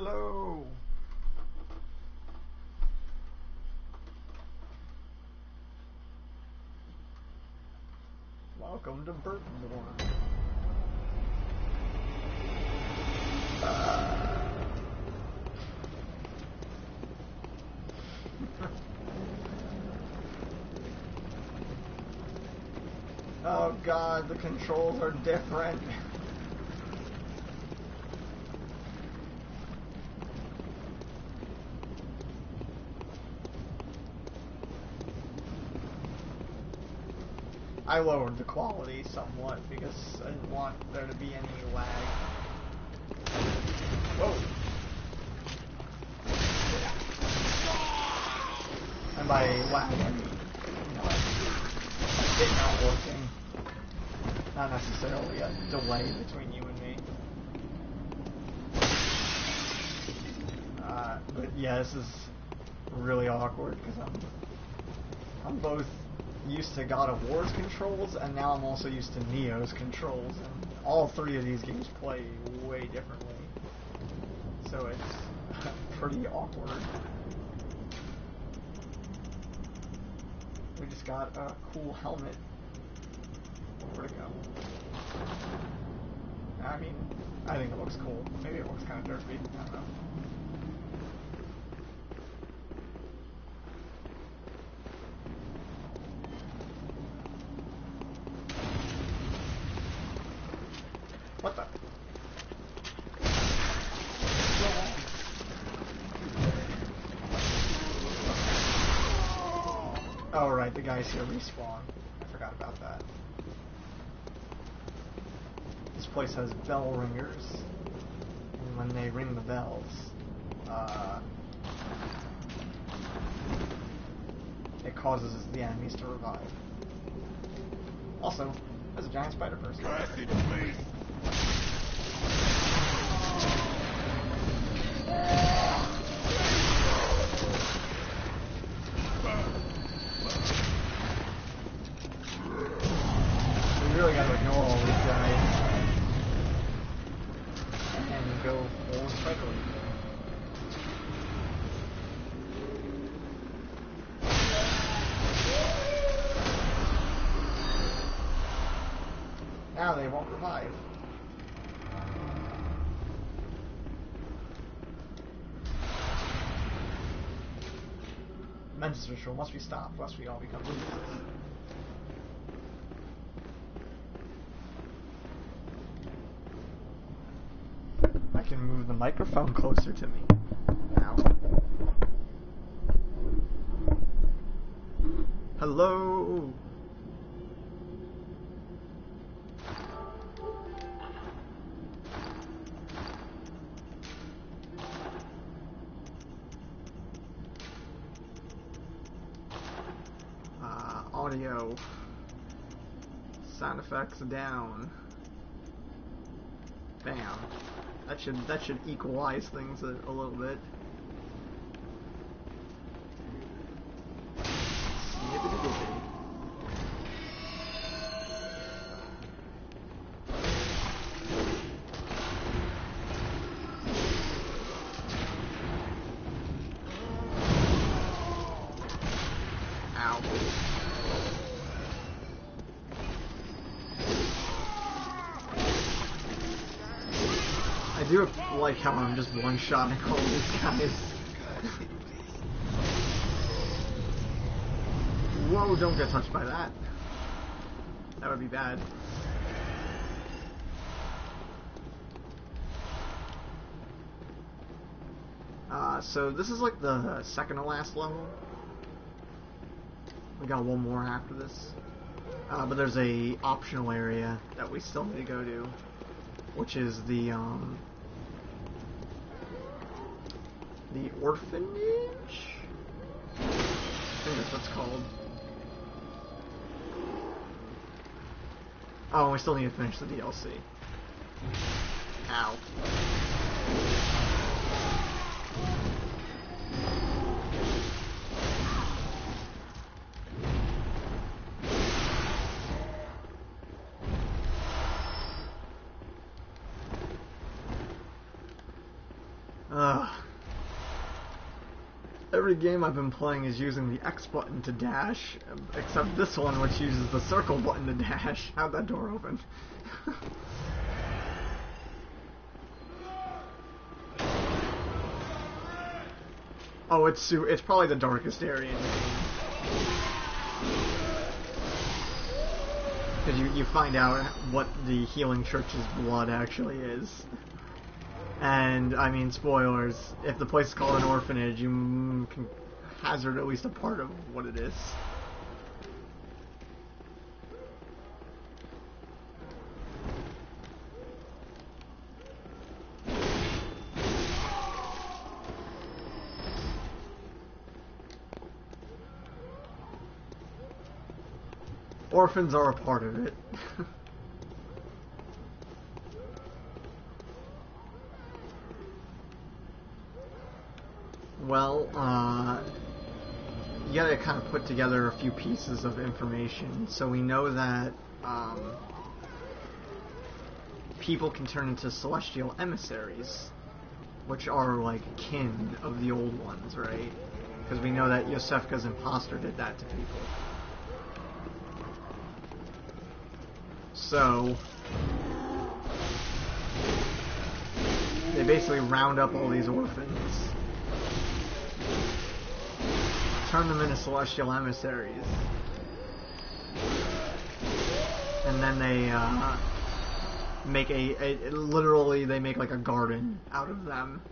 Hello! Welcome to Burpborne. Oh god, the controls are different. I lowered the quality somewhat because I didn't want there to be any lag. Whoa! And by lag, I mean, it not working. Not necessarily a delay between you and me. But yeah, this is really awkward because I'm both used to God of War's controls, and now I'm also used to Neo's controls, and all three of these games play way differently. So it's pretty awkward. We just got a cool helmet. Where'd it go? I mean, I think it looks cool. Maybe it looks kind of derpy. I don't know. What the? Oh right, the guys here respawn. I forgot about that. This place has bell ringers, and when they ring the bells, it causes the enemies to revive. Also, there's a giant spider person. We really gotta ignore all these guys and go full cycle. Now they won't revive. Men's ritual must be stopped, lest we all become Jesus. I can move the microphone closer to me. Now. Hello! Audio. Sound effects down. Bam. That should equalize things a little bit. Snippity-dippity. Ow. I do like how I'm just one-shotting all these guys. Whoa, don't get touched by that. That would be bad. So this is like the second to last level. We got one more after this. But there's a optional area that we still need to go to, which is the orphanage? I think that's what it's called. Oh, we still need to finish the DLC. Ow. Every game I've been playing is using the X button to dash, except this one, which uses the circle button to dash. How'd that door open? Oh, it's probably the darkest area in the game. Because you find out what the Healing Church's blood actually is. And, I mean, spoilers, if the place is called an orphanage, you can hazard at least a part of what it is. Orphans are a part of it. Well, you gotta kind of put together a few pieces of information. So we know that people can turn into celestial emissaries, which are like kin of the old ones, right? Because we know that Yosefka's imposter did that to people. So they basically round up all these orphans, turn them into celestial emissaries, and then they make literally they make like a garden out of them,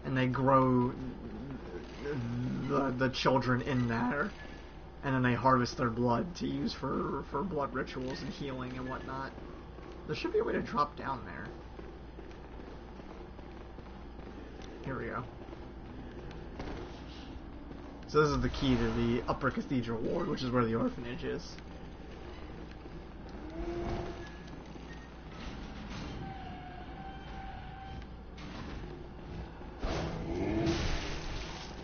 and they grow the children in there, and then they harvest their blood to use for blood rituals and healing and whatnot. There should be a way to drop down there. Here we go. So this is the key to the Upper Cathedral Ward, which is where the orphanage is.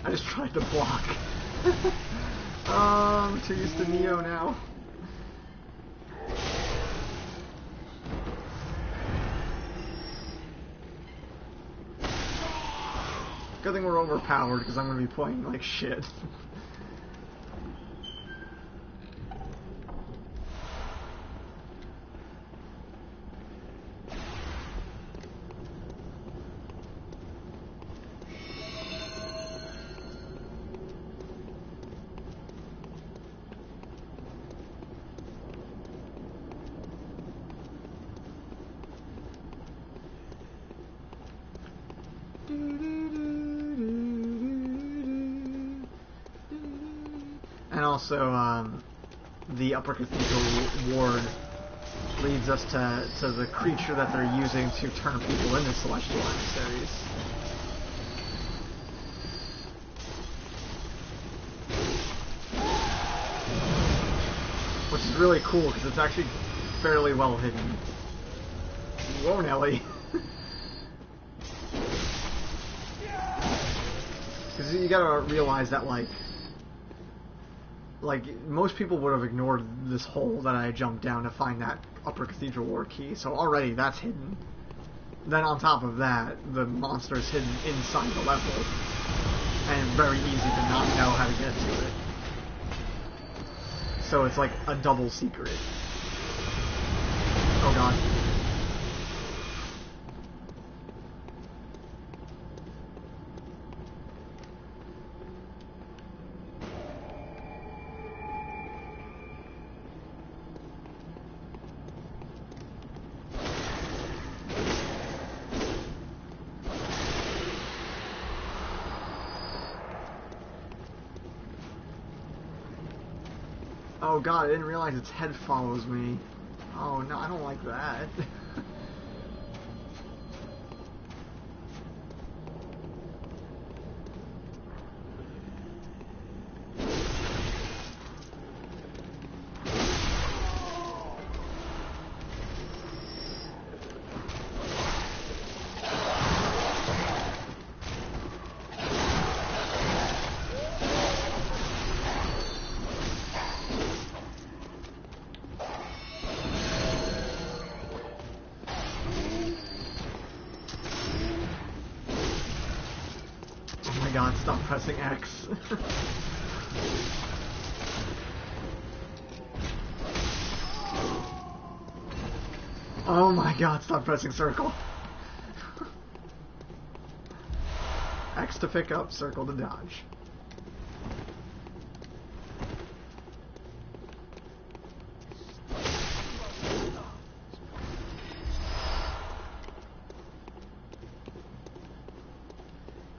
I just tried to block. I'm too used to Neo now. Good thing we're overpowered, because I'm going to be playing like shit. And also, the Upper Cathedral Ward leads us to the creature that they're using to turn people into celestial emissaries. Which is really cool, because it's actually fairly well hidden. Whoa, Nelly. Because you gotta realize that, like, most people would have ignored this hole that I jumped down to find that Upper Cathedral Ward key, so already that's hidden. Then on top of that, the monster is hidden inside the level, and very easy to not know how to get to it. So it's like a double secret. Oh god. Oh god, I didn't realize its head follows me. Oh no, I don't like that. god, stop pressing X. Oh my god, stop pressing circle. X to pick up, circle to dodge.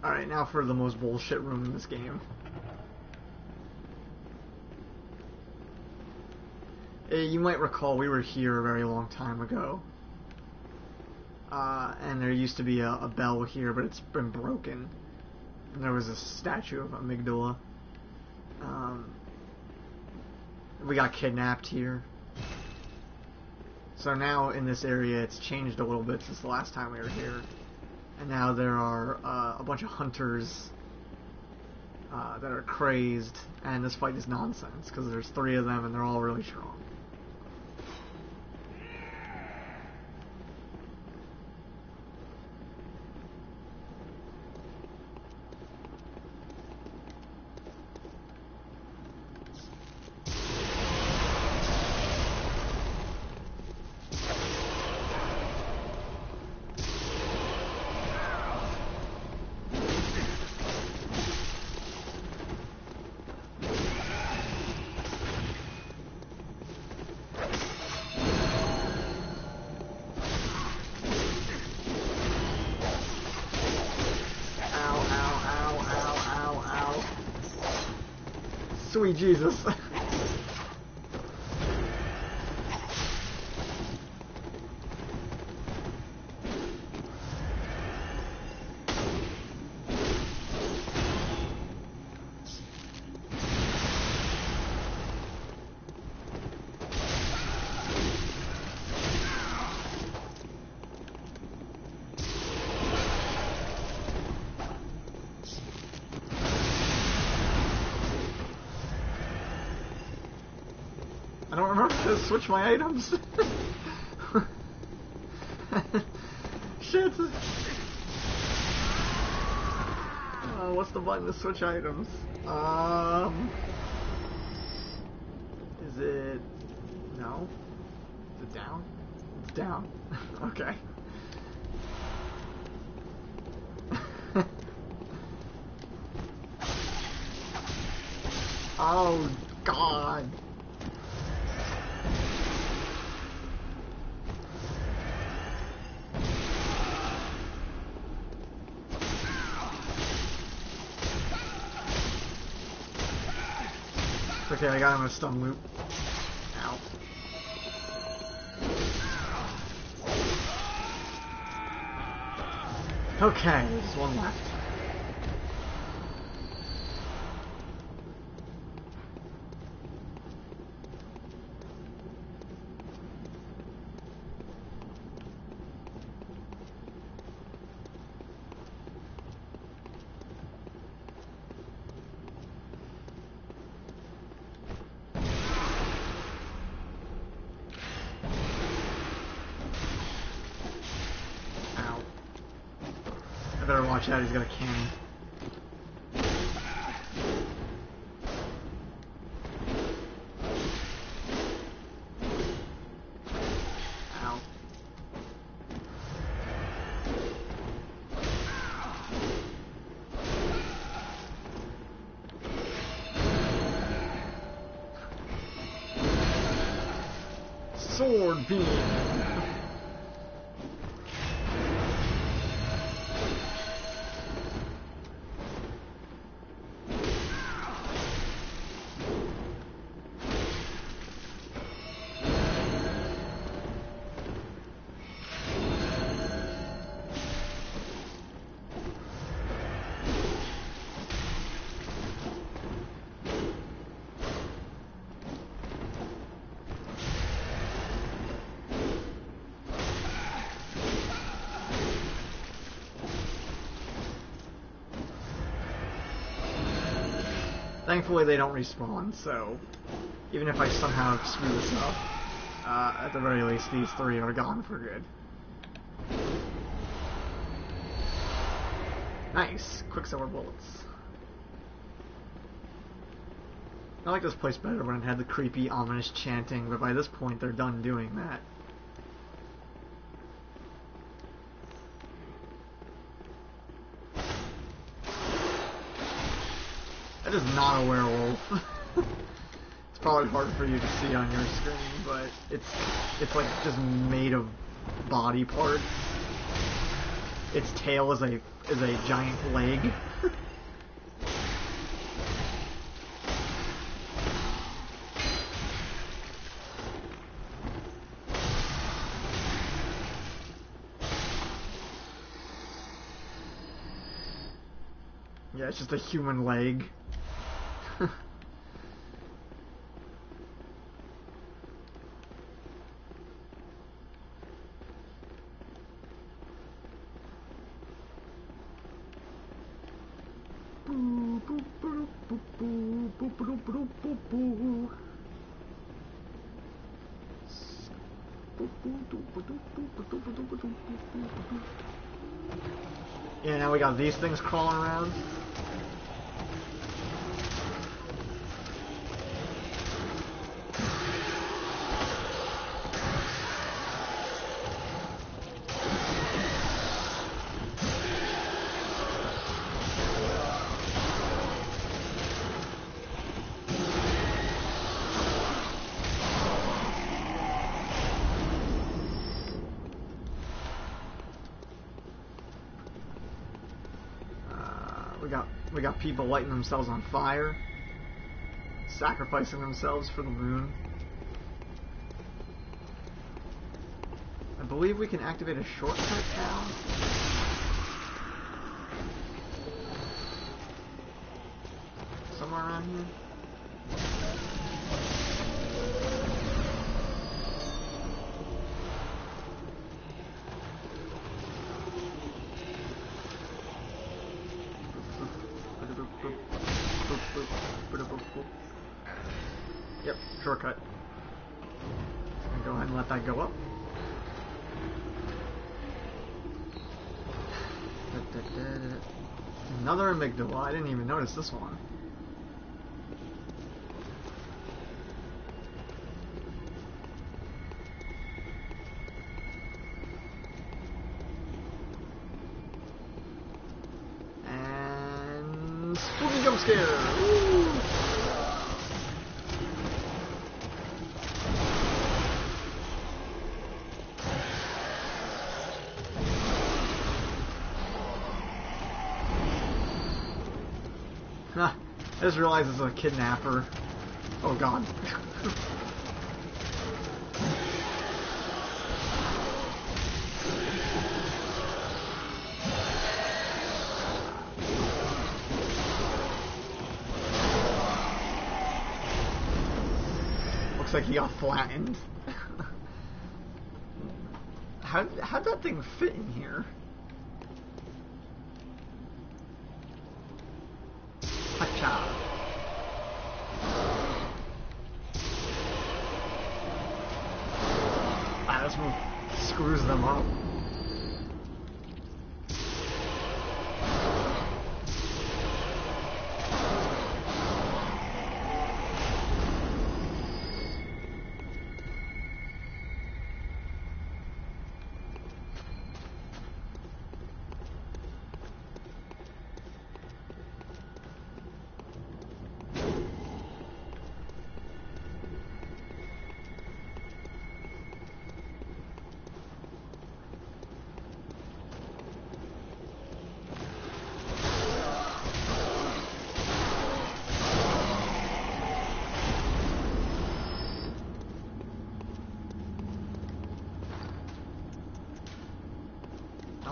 Alright, now for the most bullshit room in this game. You might recall we were here a very long time ago. And there used to be a bell here, but it's been broken. And there was a statue of Amygdala. We got kidnapped here. So now in this area it's changed a little bit since the last time we were here. And now there are a bunch of hunters that are crazed, and this fight is nonsense because there's 3 of them and they're all really strong. Sweet Jesus. I don't remember how to switch my items. Shit. What's the button to switch items? Is it... No? Is it down? It's down. Okay. Oh, God. Okay, I got him in a stun loop. Ow. Okay, there's one left. Better watch out, he's got a cannon. Ow. Sword beam. Thankfully they don't respawn, so even if I somehow screw this up, at the very least these 3 are gone for good. Nice! Quicksilver bullets. I like this place better when it had the creepy, ominous chanting, but by this point they're done doing that. That is not a werewolf. It's probably hard for you to see on your screen, but it's like just made of body parts. Its tail is a giant leg. Yeah, it's just a human leg. Yeah, now we got these things crawling around. We got people lighting themselves on fire, sacrificing themselves for the moon. I believe we can activate a shortcut now. Somewhere around here. Yep, shortcut. And go ahead and let that go up. Another amygdala. I didn't even notice this one. And spooky jump scare. Woo! I just realized it's a kidnapper. Oh god. Looks like he got flattened. How'd that thing fit in here? Hacha. This move screws them up.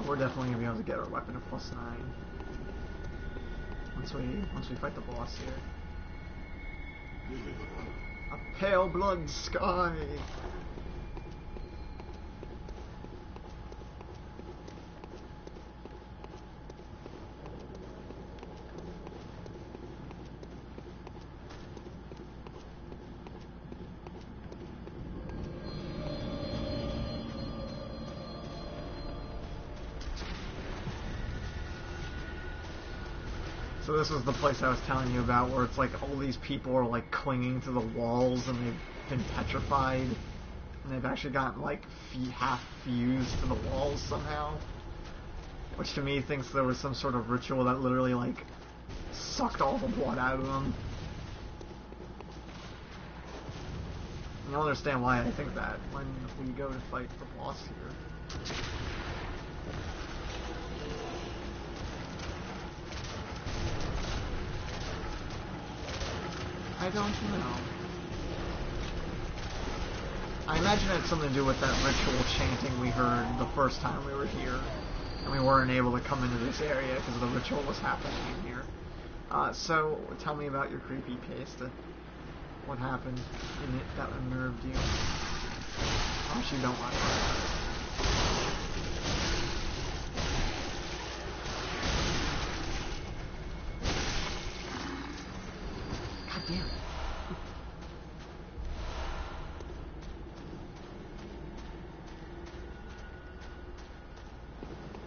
We're definitely gonna be able to get our weapon of +9 once we fight the boss here. A pale blood sky. So this was the place I was telling you about, where it's like all these people are like clinging to the walls and they've been petrified, and they've actually gotten like half fused to the walls somehow, which to me thinks there was some sort of ritual that literally like sucked all the blood out of them. And you'll understand why I think that when we go to fight the boss here. I don't know. I imagine it had something to do with that ritual chanting we heard the first time we were here, and we weren't able to come into this area because the ritual was happening in here. So, tell me about your creepy pasta. What happened in it that unnerved you? I wish you don't want to. God damn it.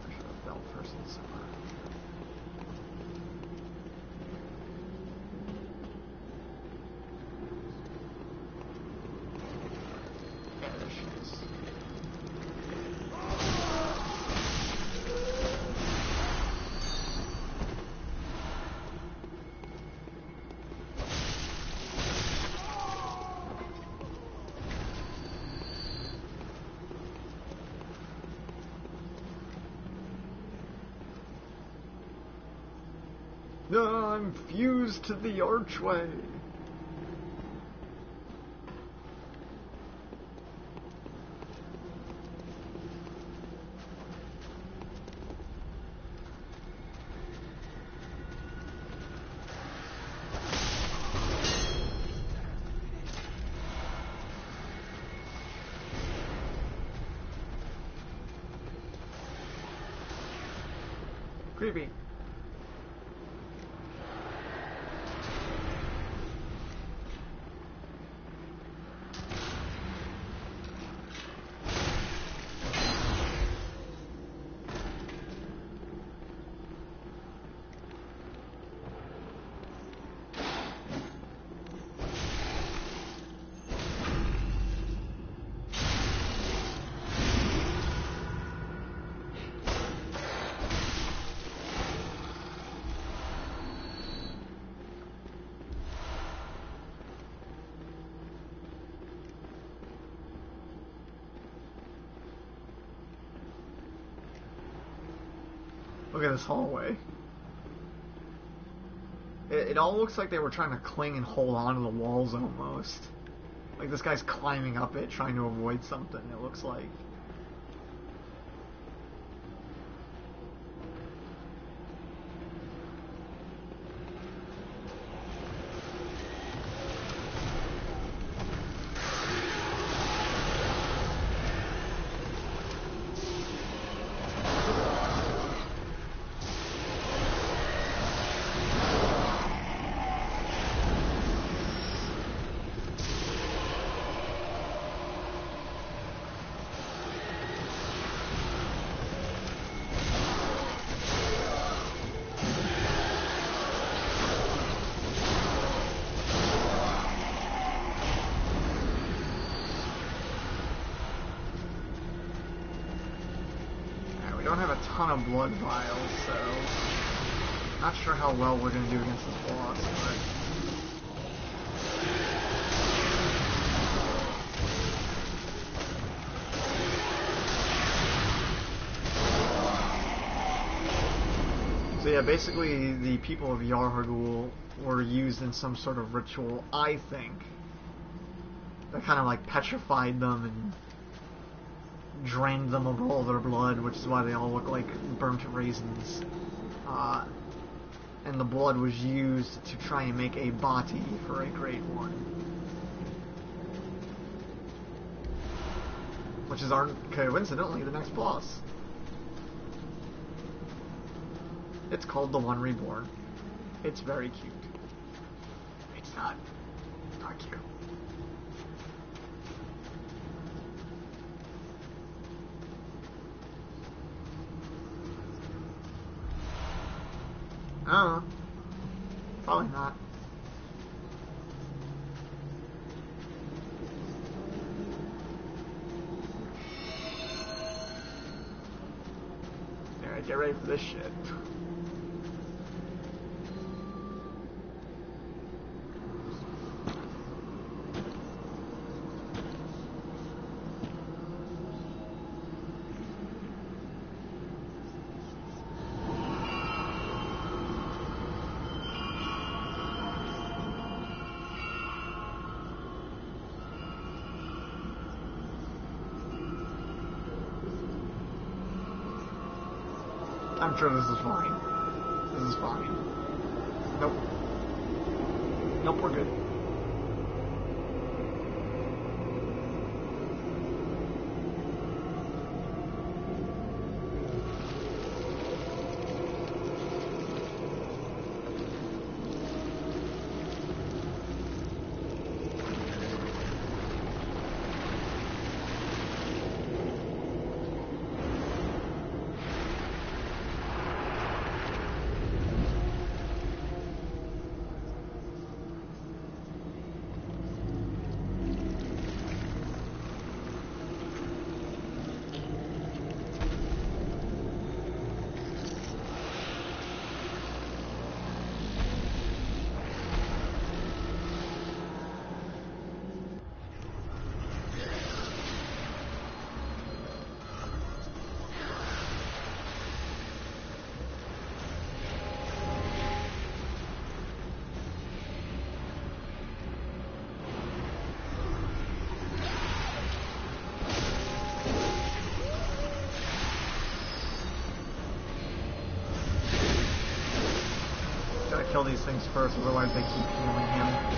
I should have belt person somewhere. Yeah, there she is. No, I'm fused to the archway. Creepy. Look at this hallway. It all looks like they were trying to cling and hold on to the walls almost. Like this guy's climbing up it, trying to avoid something, it looks like. We don't have a ton of blood vials, so not sure how well we're going to do against this boss, but so yeah, basically the people of Yarhagul were used in some sort of ritual, I think, that kind of like petrified them and drained them of all their blood, which is why they all look like burnt raisins. And the blood was used to try and make a body for a Great One. Which is, coincidentally, the next boss. It's called the One Reborn. It's very cute. It's not cute. I don't know. Probably not. Alright, get ready for this shit. I'm sure this is fine. This is fine. Nope. Nope, we're good. Kill these things first, otherwise they keep healing him.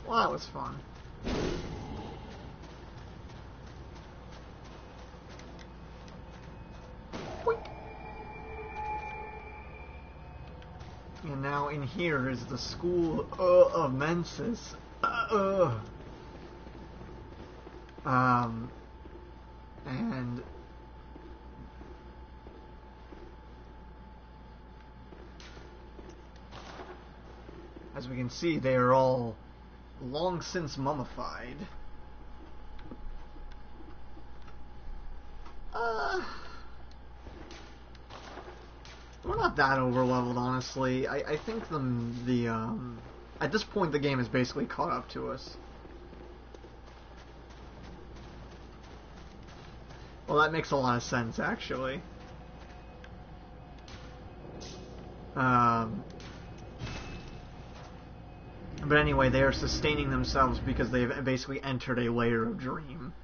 Well, that was fun. And now in here is the School of Mensis. And as we can see, they are all long since mummified. We're not that over-leveled, honestly. I think at this point the game is basically caught up to us. Well, that makes a lot of sense, actually. But anyway, they are sustaining themselves because they've basically entered a layer of dream.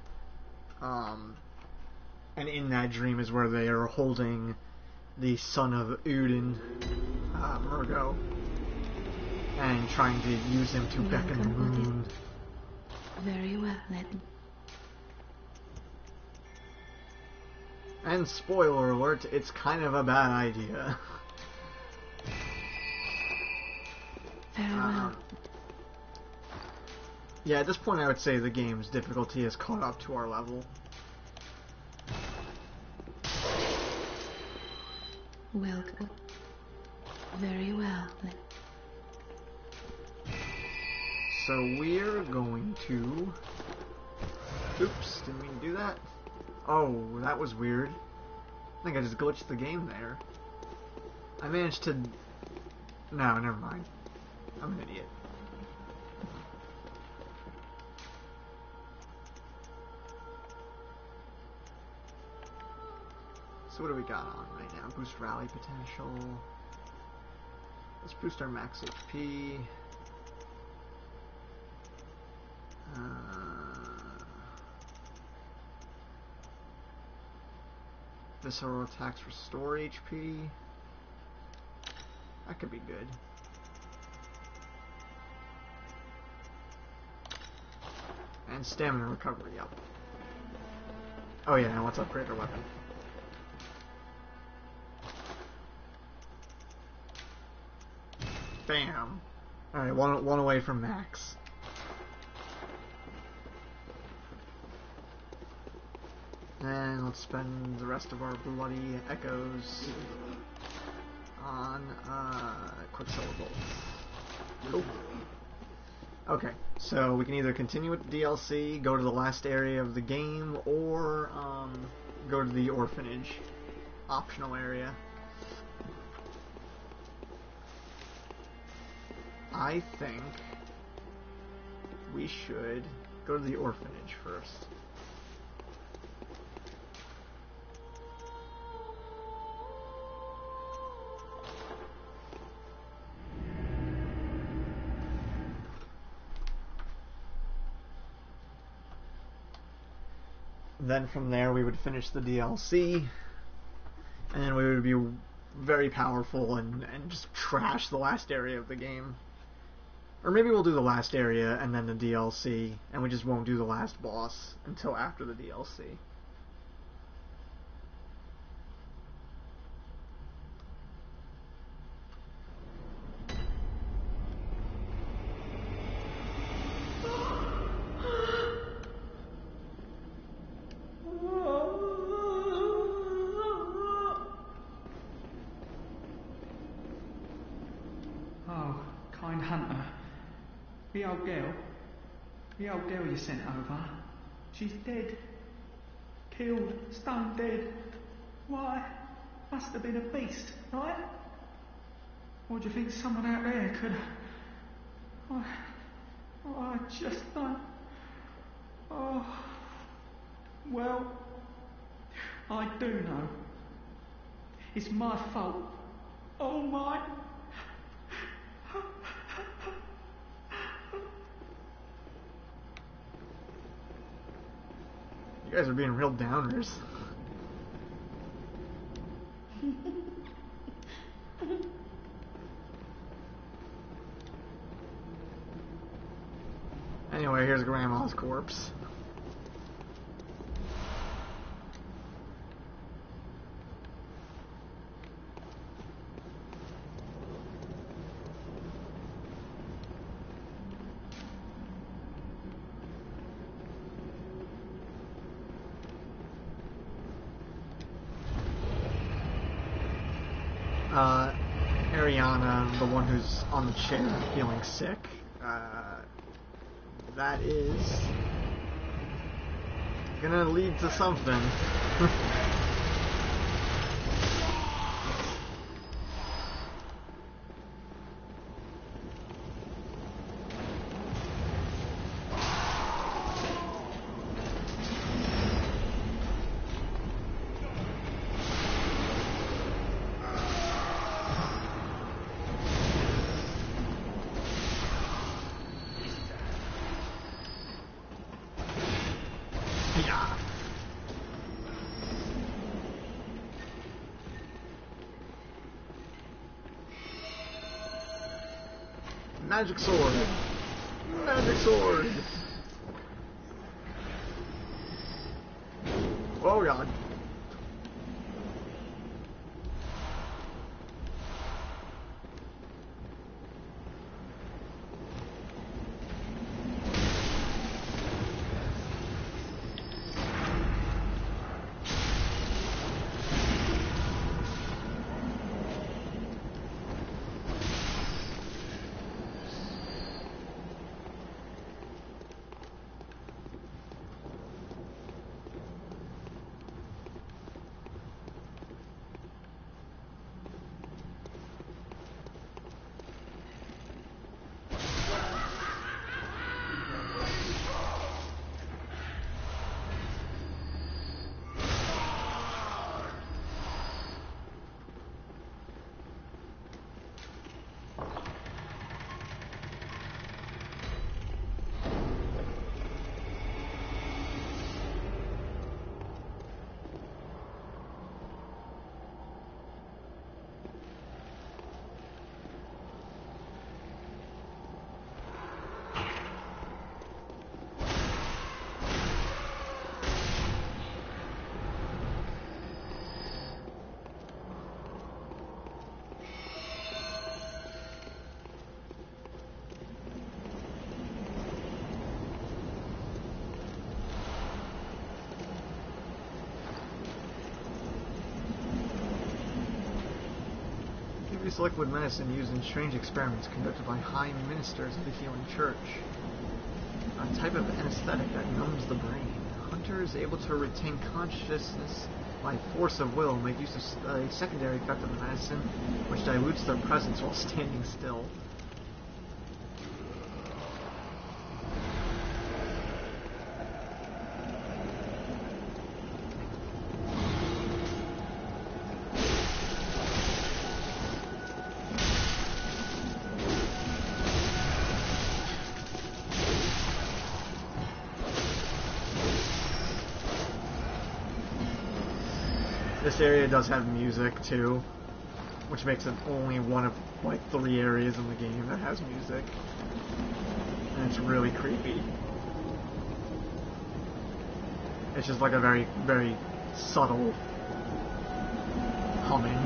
And in that dream is where they are holding the son of Udin, Murgo, and trying to use him to beckon the moon. Very well, then. And spoiler alert, it's kind of a bad idea. Very well. Yeah, at this point I would say the game's difficulty has caught up to our level. Welcome. Very well, then. So we're going to... Oops, didn't mean to do that. Oh, that was weird. I think I just glitched the game there. I managed to... No, never mind. I'm an idiot. So what do we got on right now? Boost rally potential. Let's boost our max HP. Visceral attacks restore HP. That could be good. And stamina recovery up. Oh yeah, and let's upgrade our weapon. Bam! Alright, one away from max. And let's spend the rest of our bloody echoes on Quicksilver Bolts. Nope. Okay, so we can either continue with the DLC, go to the last area of the game, or go to the orphanage optional area. I think we should go to the orphanage first. Then from there we would finish the DLC, and then we would be very powerful and just trash the last area of the game. Or maybe we'll do the last area and then the DLC, and we just won't do the last boss until after the DLC. The old girl you sent over, she's dead. Killed, stone dead. Why? Must have been a beast, right? Or do you think someone out there could have... I just don't... Oh... Well... I do know. It's my fault. All mine. You guys are being real downers. Anyway, here's Grandma's corpse. Ariana, the one who's on the chair feeling sick, that is gonna lead to something. Yeah. Magic sword. Magic sword. Oh god. Use liquid medicine used in strange experiments conducted by high ministers of the healing church. A type of anesthetic that numbs the brain. Hunter is able to retain consciousness by force of will and make use of a secondary effect of the medicine, which dilutes their presence while standing still. This area does have music too, which makes it only one of like 3 areas in the game that has music, and it's really creepy. It's just like a very, very subtle humming.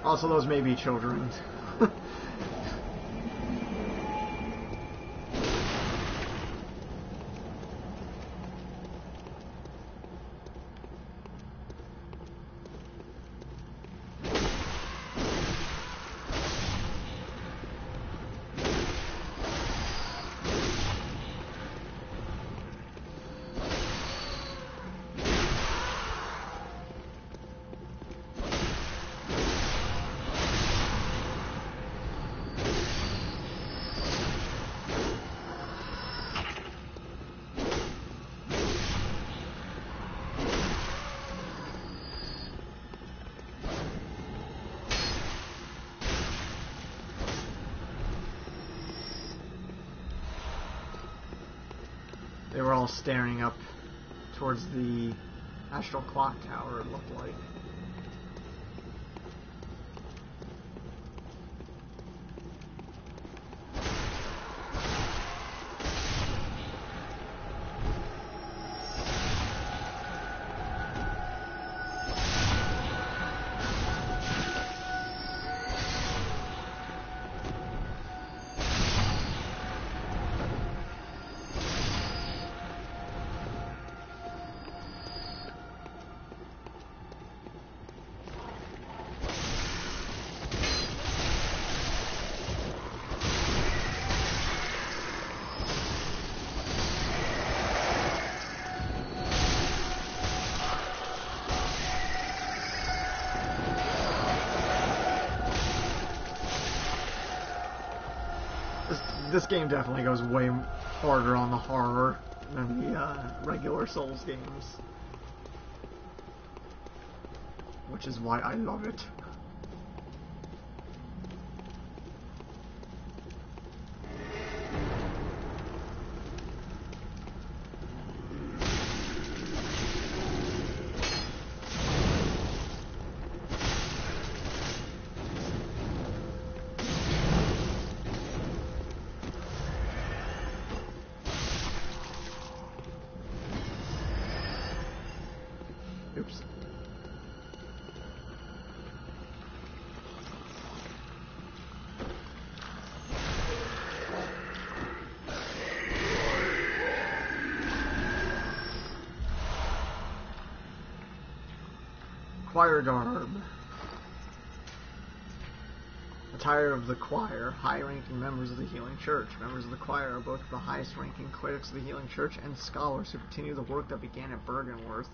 Also, those may be children. They were all staring up towards the astral clock tower, it looked like. This game definitely goes way harder on the horror than the regular Souls games, which is why I love it. Oops. Choir garb. Attire of the choir, high-ranking members of the Healing Church. Members of the choir are both the highest-ranking clerics of the Healing Church and scholars who continue the work that began at Bergenworth,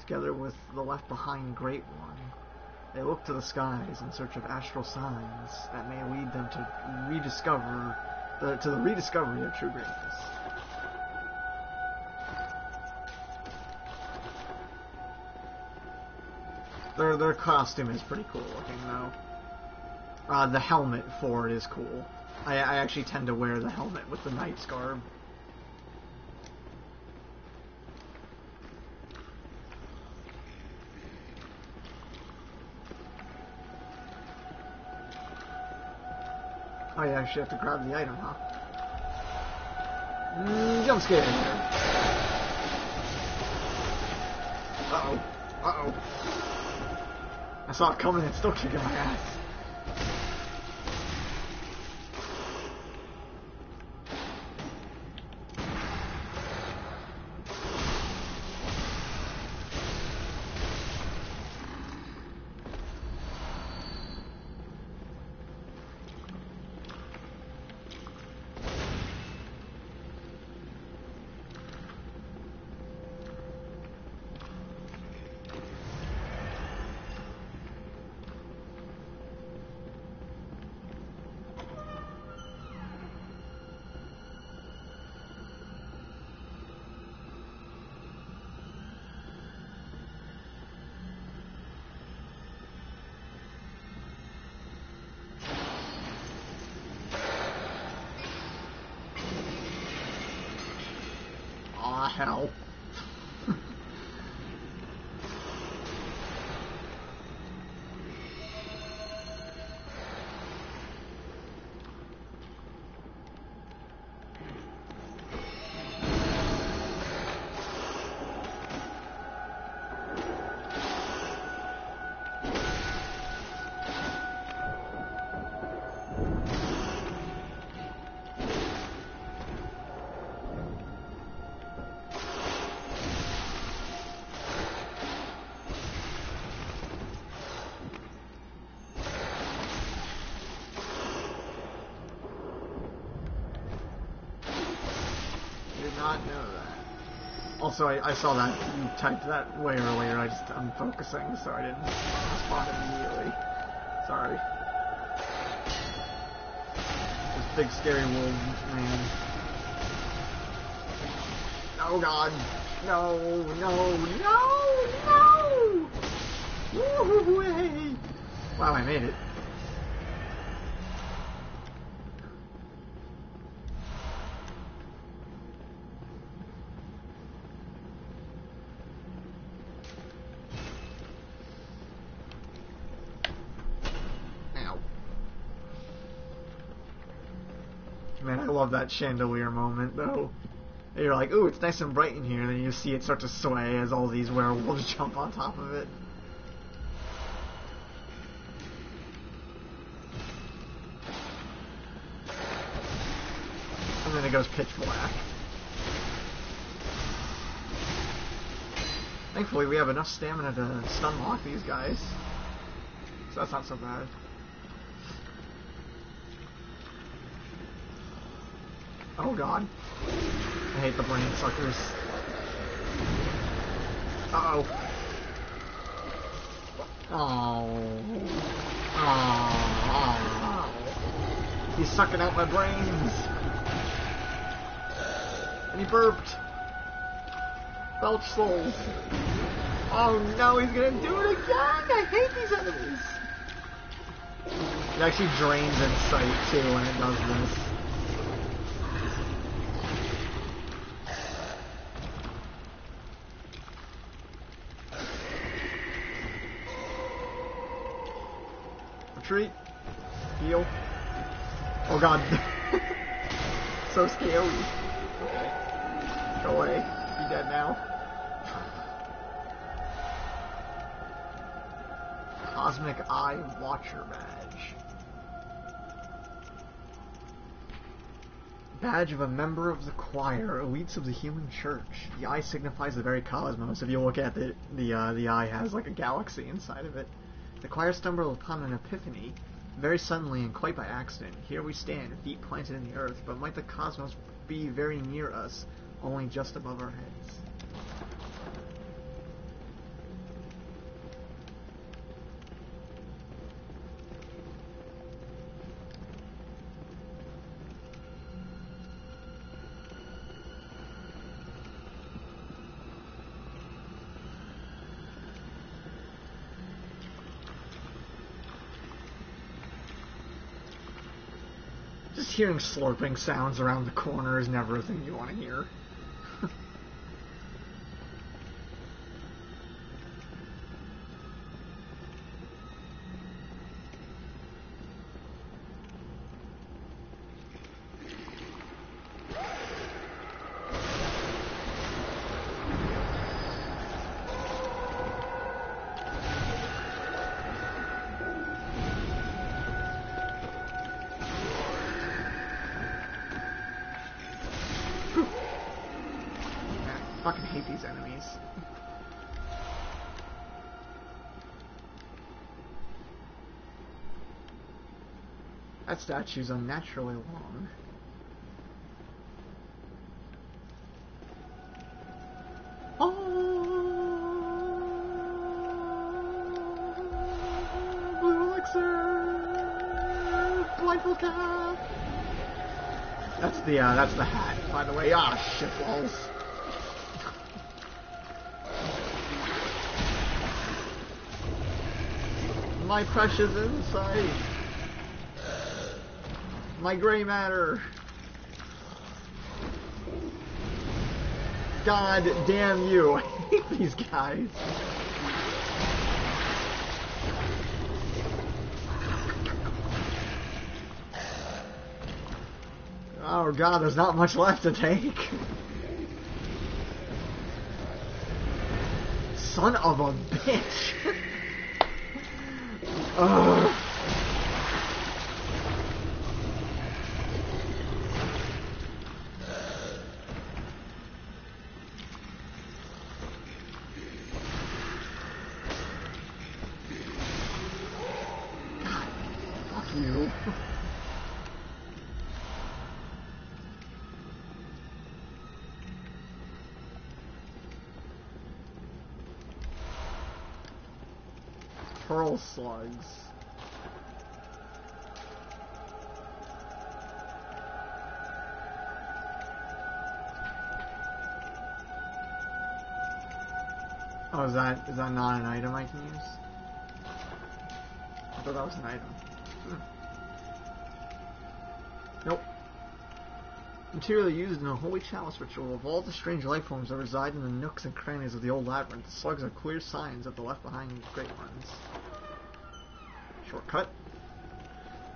together with the left-behind Great One. They look to the skies in search of astral signs that may lead them to the rediscovery of true greatness. Their costume is pretty cool looking, though. The helmet for it is cool. I actually tend to wear the helmet with the knight's garb. Oh, you actually have to grab the item, huh? Jump scare. Uh-oh. Uh-oh. I saw it coming and still kicking my ass. Aw, hell. Not know that. Also, I saw that you typed that way earlier. I'm focusing, so I didn't respond immediately. Sorry. This big scary wolf man. Oh God! No! No! No! No! Woo-hoo-way! Wow, I made it. Man, I love that chandelier moment, though. You're like, ooh, it's nice and bright in here, and then you see it start to sway as all these werewolves jump on top of it. And then it goes pitch black. Thankfully, we have enough stamina to stun lock these guys. So that's not so bad. Oh god. I hate the brain suckers. Uh-oh. Oh. Oh. He's sucking out my brains. And he burped. Belch souls. Oh no, he's gonna do it again! I hate these enemies. It actually drains in sight too when it does this. Retreat. Heal. Oh god. So scary. Okay. Go away. Be dead now. Cosmic Eye Watcher Badge. Badge of a member of the choir, elites of the human church. The eye signifies the very cosmos. If you look at it, the eye has like a galaxy inside of it. The choir stumbled upon an epiphany, very suddenly and quite by accident. Here we stand, feet planted in the earth, but might the cosmos be very near us, only just above our heads? Just hearing slurping sounds around the corner is never a thing you want to hear. I fucking hate these enemies. That statue's unnaturally long. Oh, blue elixir, blindfold cap. That's the hat, by the way. Ah, shit balls. My precious insight. My gray matter. God damn you. I hate these guys. Oh god, there's not much left to take. Son of a bitch. Ugh. God, fuck you. Pearl slugs. Oh, is that not an item I can use? I thought that was an item. Nope. Material used in a holy chalice ritual of all the strange life forms that reside in the nooks and crannies of the old labyrinth. The slugs are clear signs of the left behind great ones. Shortcut.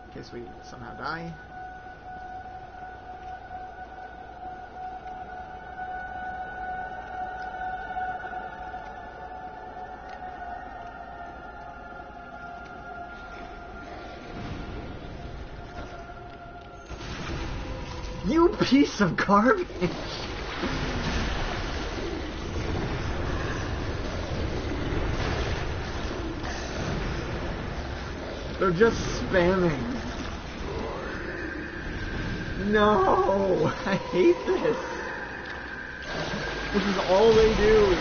In case we somehow die. You piece of garbage! They're just spamming. No! I hate this! This is all they do!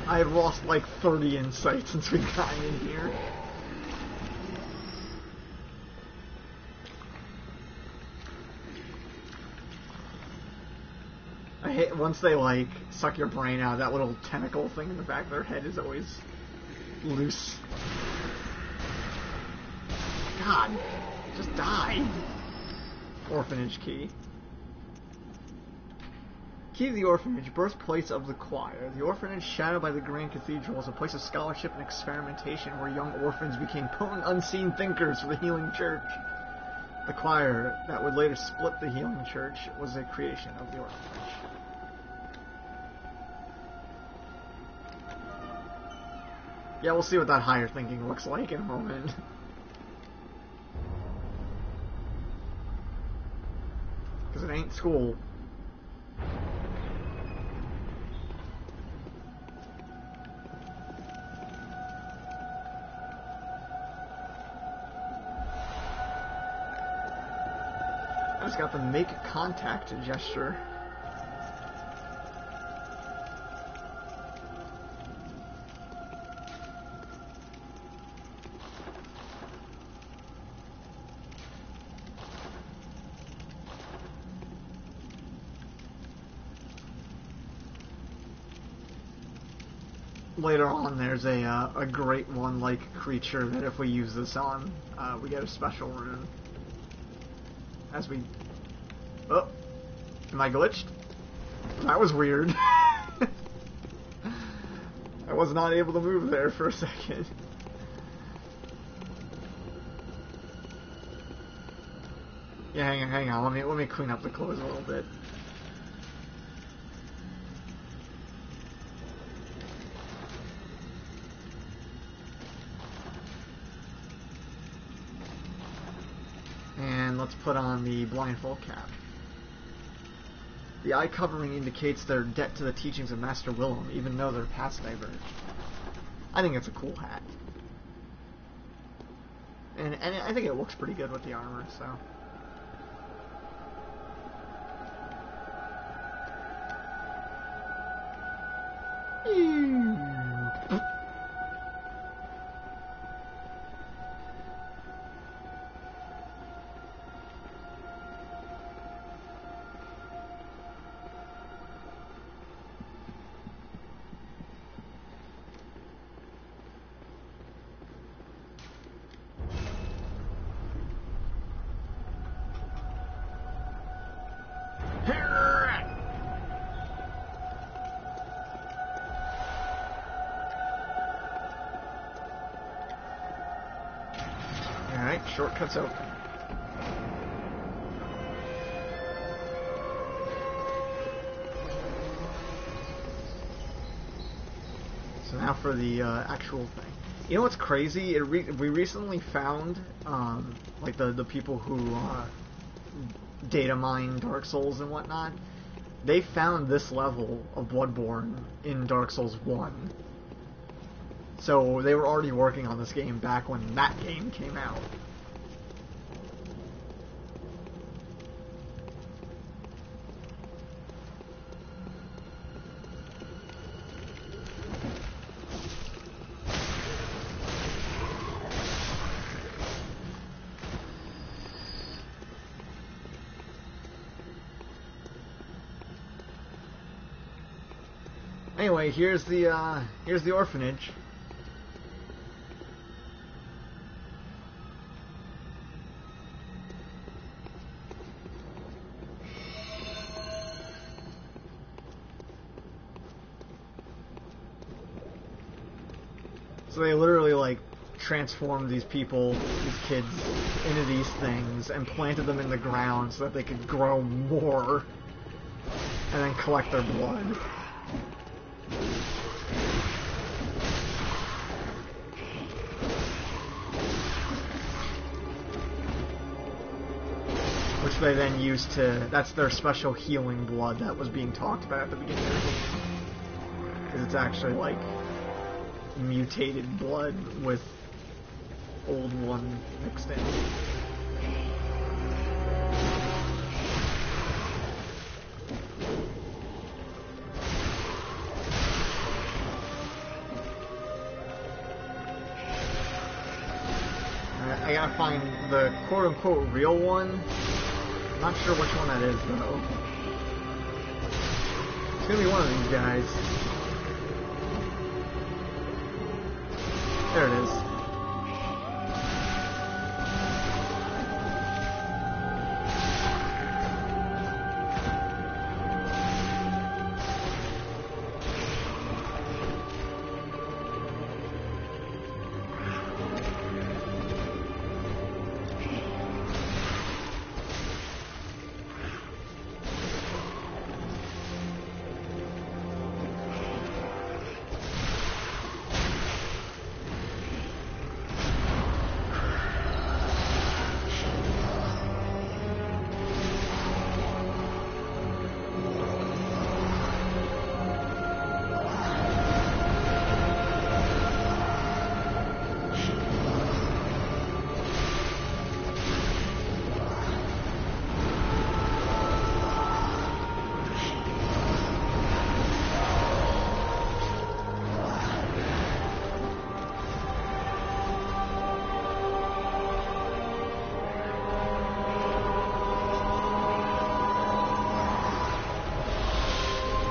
I've lost like 30 insight since we've gotten in here. I hate once they like suck your brain out, that little tentacle thing in the back of their head is always loose. God, just die. Orphanage key. Key to the orphanage, birthplace of the choir. The orphanage, shadowed by the Grand Cathedral, is a place of scholarship and experimentation where young orphans became potent unseen thinkers for the healing church. The choir, that would later split the healing church, was a creation of the orphanage. Yeah, we'll see what that higher thinking looks like in a moment. Because it ain't school. I just got the make contact gesture. Later on, there's a great one-like creature that if we use this on, we get a special rune. As we... Oh! Am I glitched? That was weird. I was not able to move there for a second. Yeah, hang on. Let me clean up the clothes a little bit. And let's put on the blindfold cap. The eye covering indicates their debt to the teachings of Master Willem, even though their paths diverge. I think it's a cool hat. And I think it looks pretty good with the armor, so... Alright, shortcuts open. So now for the actual thing. You know what's crazy? We recently found like the people who data mine Dark Souls and whatnot. They found this level of Bloodborne in Dark Souls 1. So they were already working on this game back when that game came out. Anyway, here's the orphanage. So they literally like transformed these people, these kids, into these things and planted them in the ground so that they could grow more. and then collect their blood. Which they then use to... That's their special healing blood that was being talked about at the beginning of the game. Because it's actually like mutated blood with old one mixed in. I gotta find the quote-unquote real one. I'm not sure which one that is, though. It's gonna be one of these guys. There it is.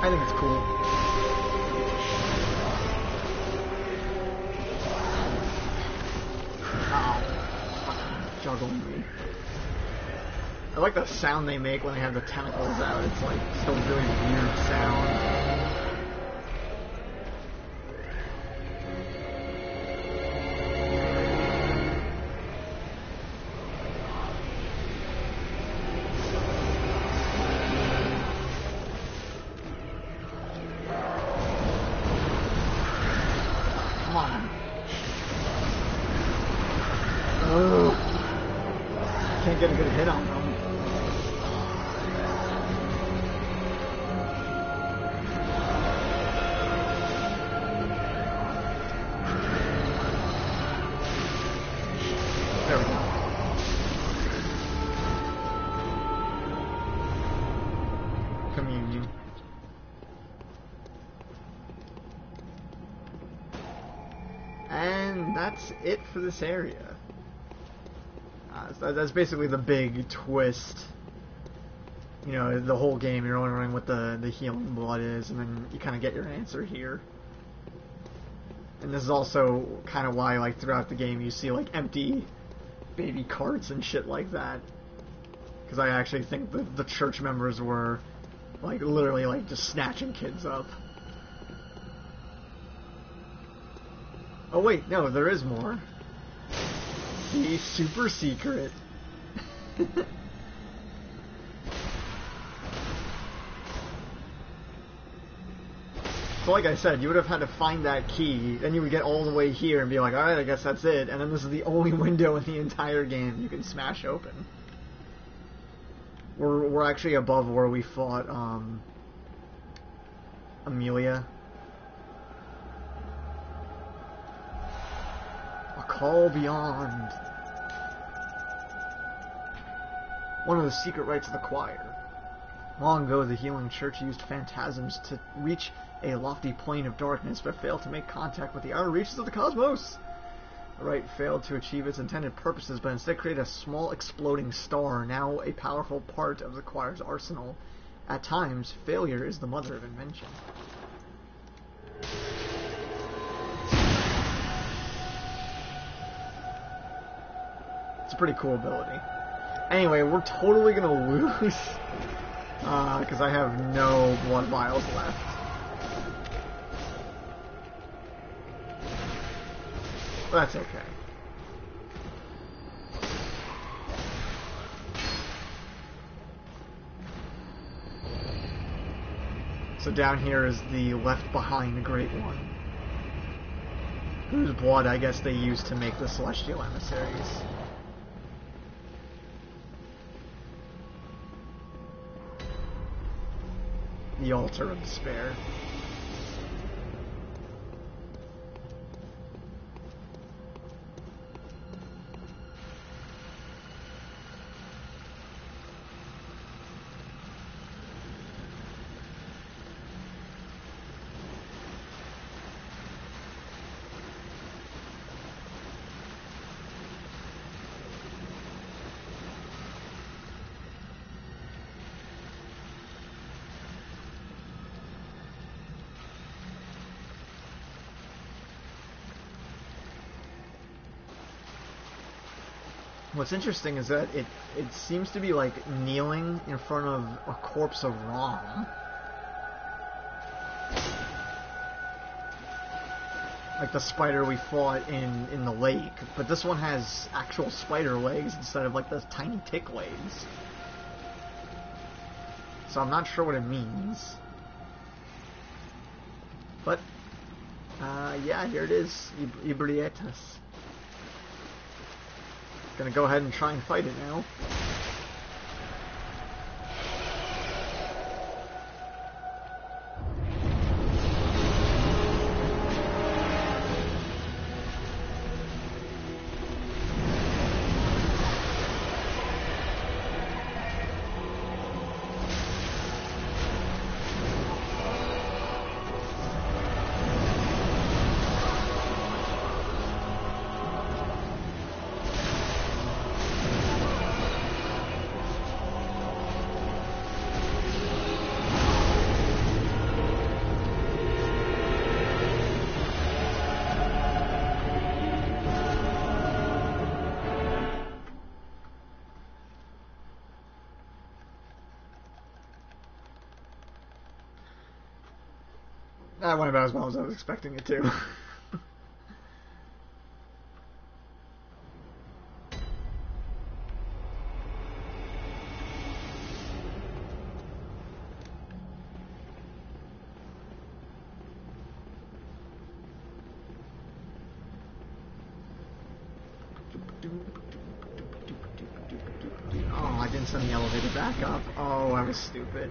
I think it's cool. Ow. Juggling me. I like the sound they make when they have the tentacles out. It's like still really weird sound. Come on. Ugh. Can't get a good hit on them. There we go. Communion. And that's it for this area. So that's basically the big twist. You know, the whole game you're wondering what the healing blood is, and then you kind of get your answer here. And this is also kind of why, like, throughout the game you see, like, empty baby carts and shit like that. Because I actually think the church members were, like, literally, like, just snatching kids up. Oh wait, no, there is more. The super secret. So like I said, you would have had to find that key, then you would get all the way here and be like, alright, I guess that's it, and then this is the only window in the entire game you can smash open. We're actually above where we fought, Amelia. A call beyond. One of the secret rites of the choir. Long ago, the healing church used phantasms to reach a lofty plane of darkness, but failed to make contact with the outer reaches of the cosmos. The rite failed to achieve its intended purposes, but instead created a small exploding star, now a powerful part of the choir's arsenal. At times, failure is the mother of invention. It's a pretty cool ability. Anyway, we're totally gonna lose because I have no blood vials left. But that's okay. So down here is the Left Behind Great One, whose blood I guess they used to make the Celestial Emissaries. The Altar of Despair. What's interesting is that it seems to be like kneeling in front of a corpse of Rom. Like the spider we fought in the lake, but this one has actual spider legs instead of like those tiny tick legs. So I'm not sure what it means. But, yeah, here it is, Ibrietas. Gonna go ahead and try and fight it now. That went about as well as I was expecting it to. Oh, I didn't send the elevator back up. Oh, I was stupid.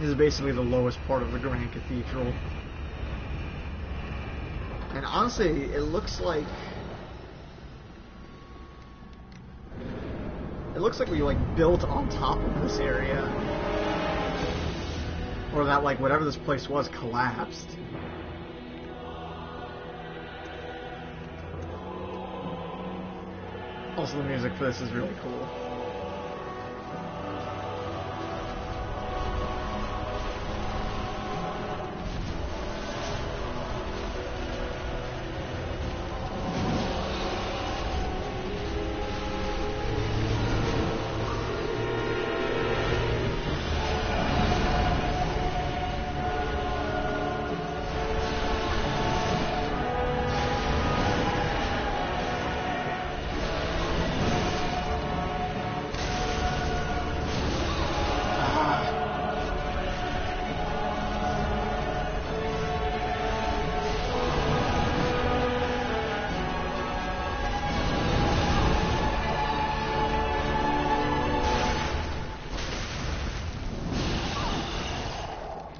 This is basically the lowest part of the Grand Cathedral. And honestly, it looks like we like built on top of this area. Or that like whatever this place was collapsed. Also the music for this is really cool.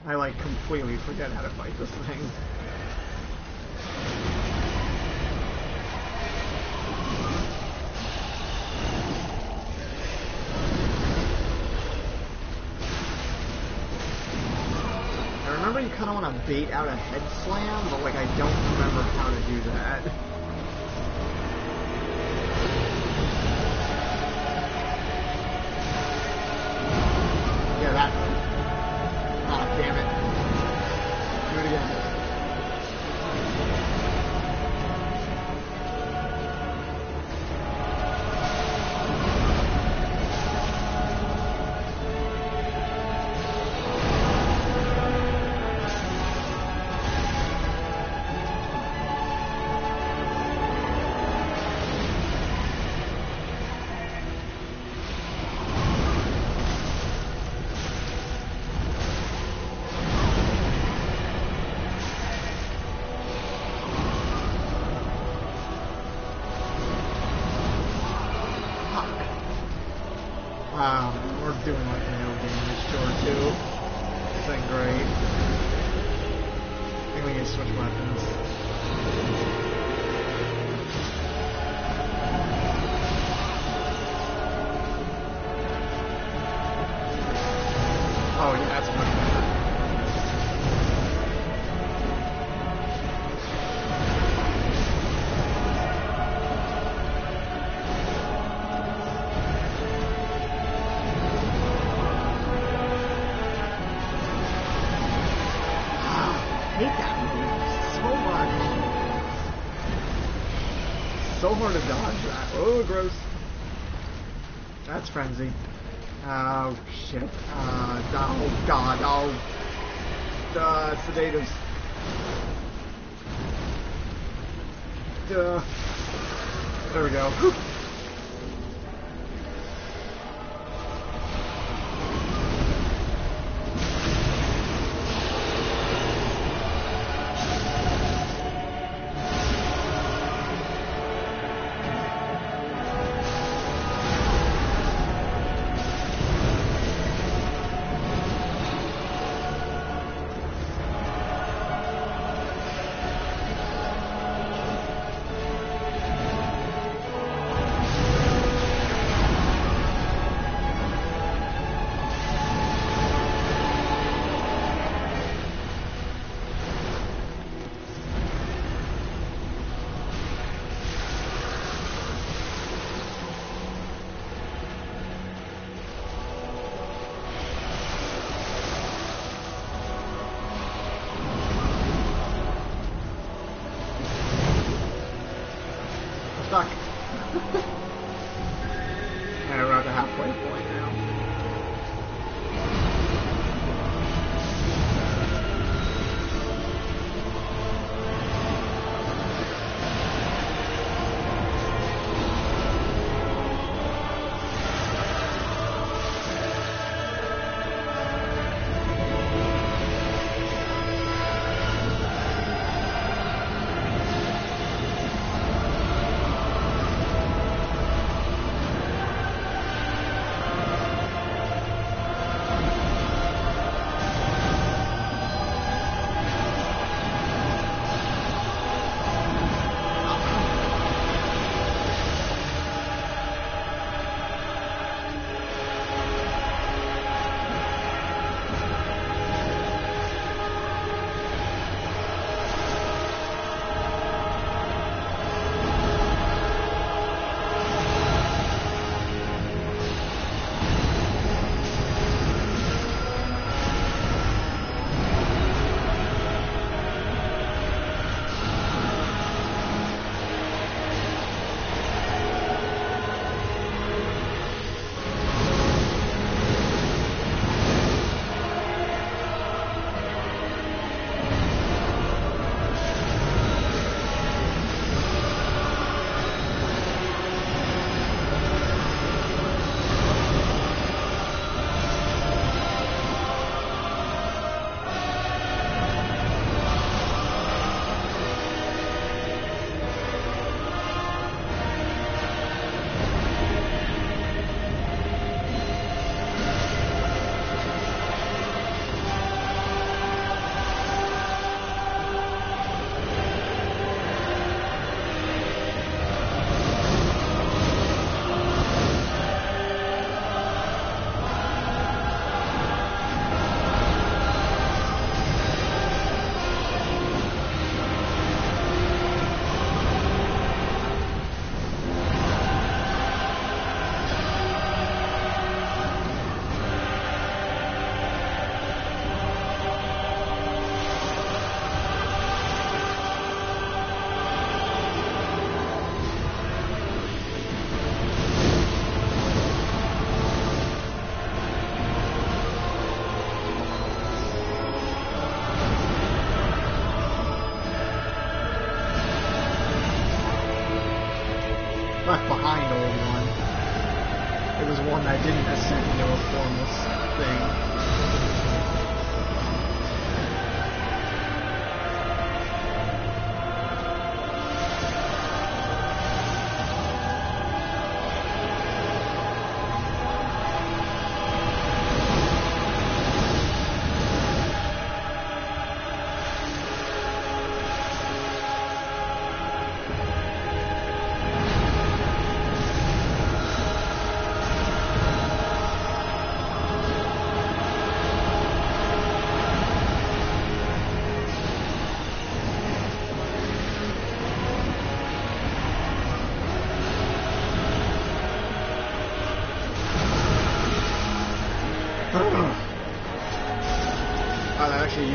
I like completely forget how to fight this thing. I remember you kind of want to bait out a head slam, but like I don't remember how to do that. Yeah, that. Ah, damn it. Do it again. doing like no damage to her too. This ain't great. I think we need to switch weapons. Oh yeah, that's much better. I hate that move so much. So hard to dodge that. Oh, gross. That's frenzy. Oh shit. Oh god. Oh. Sedatives. There we go. Whew. Stuck. And we're at the halfway point now. Left behind old one. It was one that didn't ascend into a formless thing.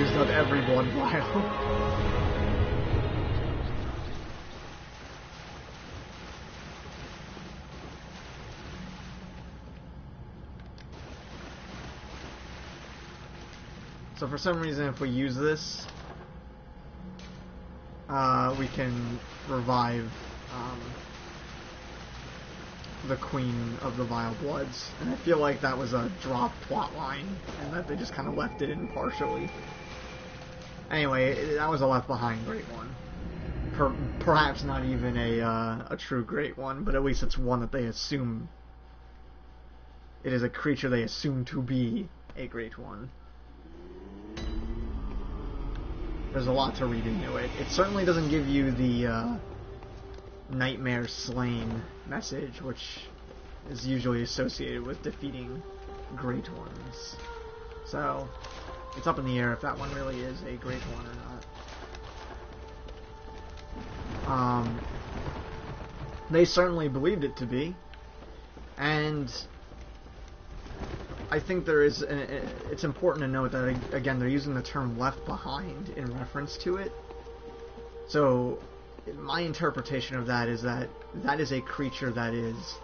used up every blood vial. So for some reason, if we use this, we can revive the Queen of the Vile Bloods. And I feel like that was a dropped plot line, and that they just kind of left it in partially. Anyway, that was a Left Behind Great One. Perhaps not even a true Great One, but at least it's one that they assume... It is a creature they assume to be a Great One. There's a lot to read into it. It certainly doesn't give you the Nightmare Slain message, which is usually associated with defeating Great Ones. So, it's up in the air if that one really is a Great One or not. They certainly believed it to be, and I think there is, it's important to note that, again, they're using the term Left Behind in reference to it. So, my interpretation of that is that that is a creature that is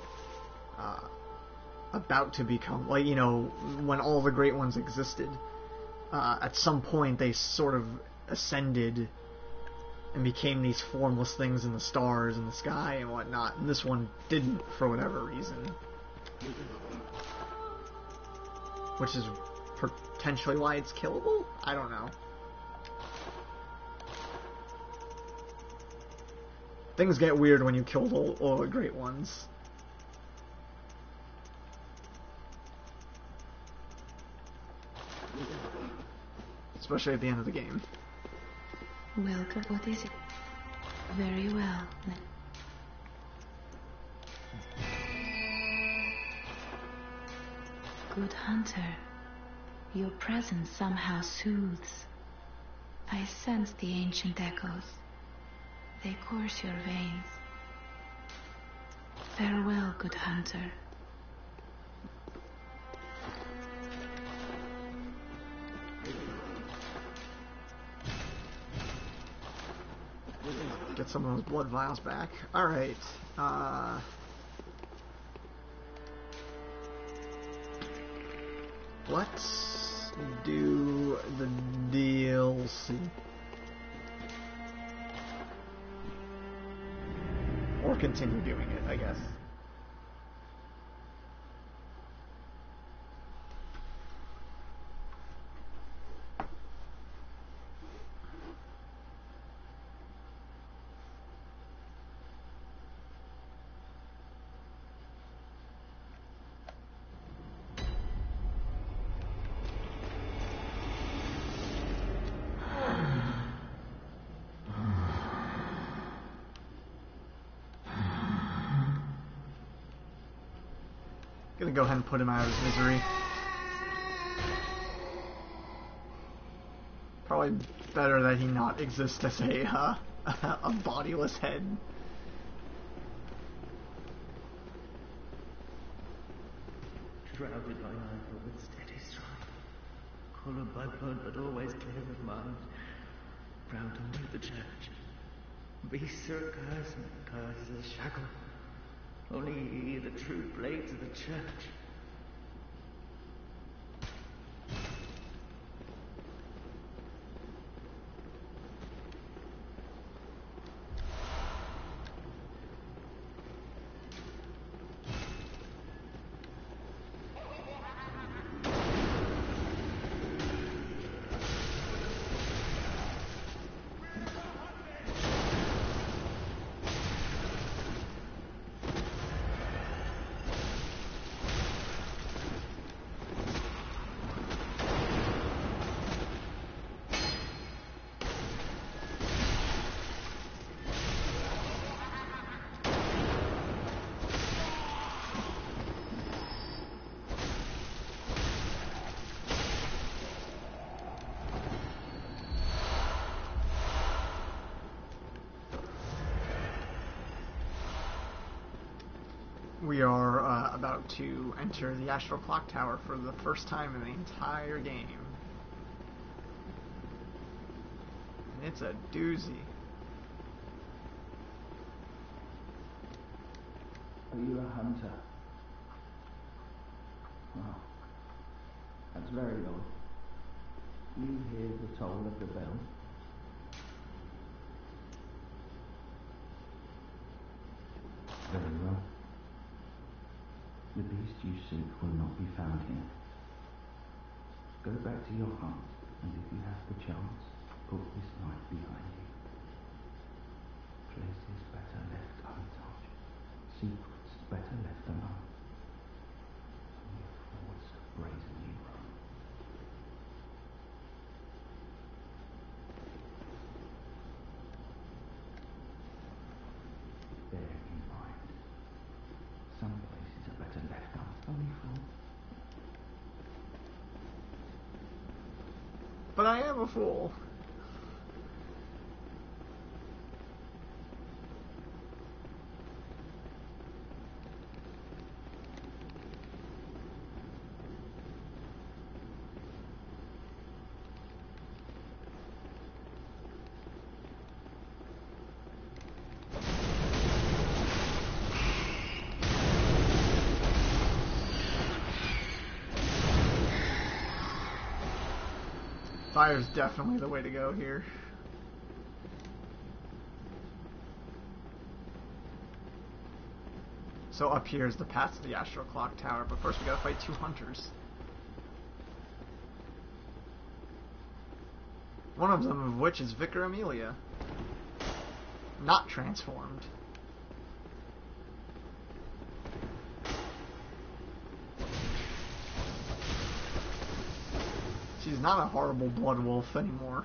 about to become, like, you know, when all the Great Ones existed, at some point they sort of ascended and became these formless things in the stars and the sky and whatnot, and this one didn't for whatever reason. Which is potentially why it's killable? I don't know. Things get weird when you killed all the Great Ones. Especially at the end of the game. Welcome. What is it? Very well. Good hunter, your presence somehow soothes. I sense the ancient echoes. They course your veins. Farewell, good hunter. Get some of those blood vials back. Alright, let's do the DLC. Or continue doing it, I guess. Gonna go ahead and put him out of his misery. Probably better that he not exist as a bodiless head. Shrouded by night with steady stride, coloured by blood but always clear of mind, proud to lead the church. Beasts are a curse, and curse is a shackle. Only ye, the true blades of the church. We are about to enter the Astral Clock Tower for the first time in the entire game. It's a doozy. Are you a hunter? Oh, that's very odd. You hear the toll of the bell? Very well. The beast you seek will not be found here. Go back to your hunt, and if you have the chance, put this night behind you. Places better left untouched. Secrets better left alone. Your thoughts brazenly run. Bear in mind, some places are better left unfold. But I am a fool. Fire's definitely the way to go here. So up here is the path to the Astral Clock Tower, but first we gotta fight 2 hunters. One of them of which is Vicar Amelia. Not transformed. She's not a horrible blood wolf anymore.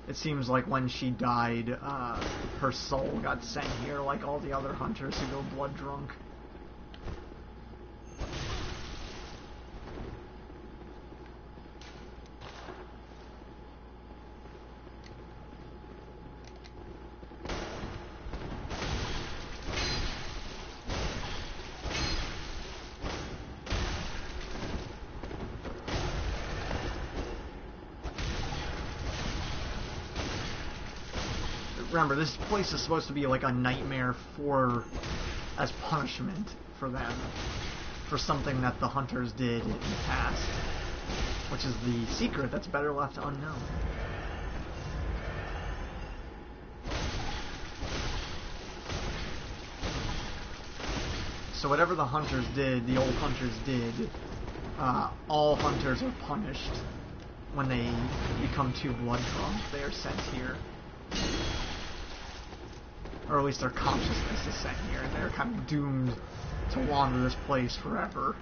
It seems like when she died, her soul got sent here like all the other hunters who go blood drunk. Remember, this place is supposed to be like a nightmare as punishment for them, for something that the hunters did in the past, which is the secret that's better left unknown. So whatever the hunters did, the old hunters did, all hunters are punished when they become too blood drunk. They are sent here. Or at least their consciousness is sent here, and they're kind of doomed to wander this place forever.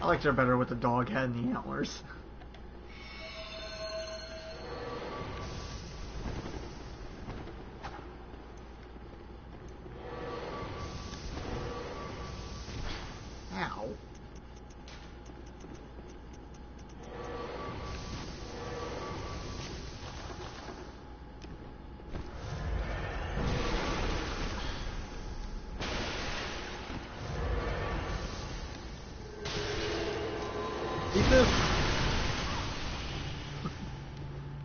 I liked her better with the dog head and the antlers. Ow. Eat this!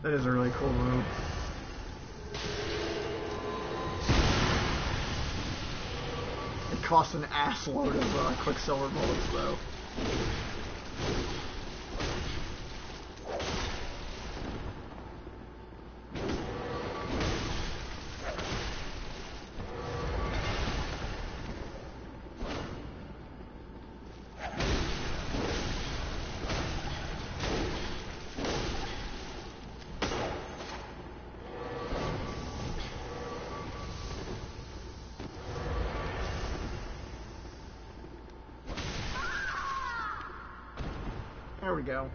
That is a really cool move. It costs an ass load of Quicksilver bullets, though. There we go.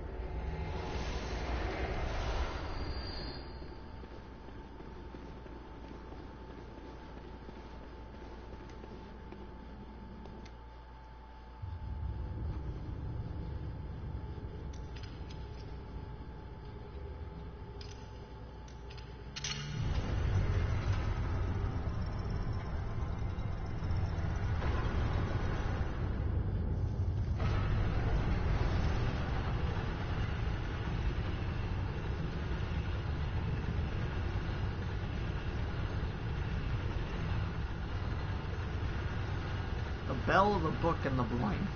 The bell, the book, and the blindfold.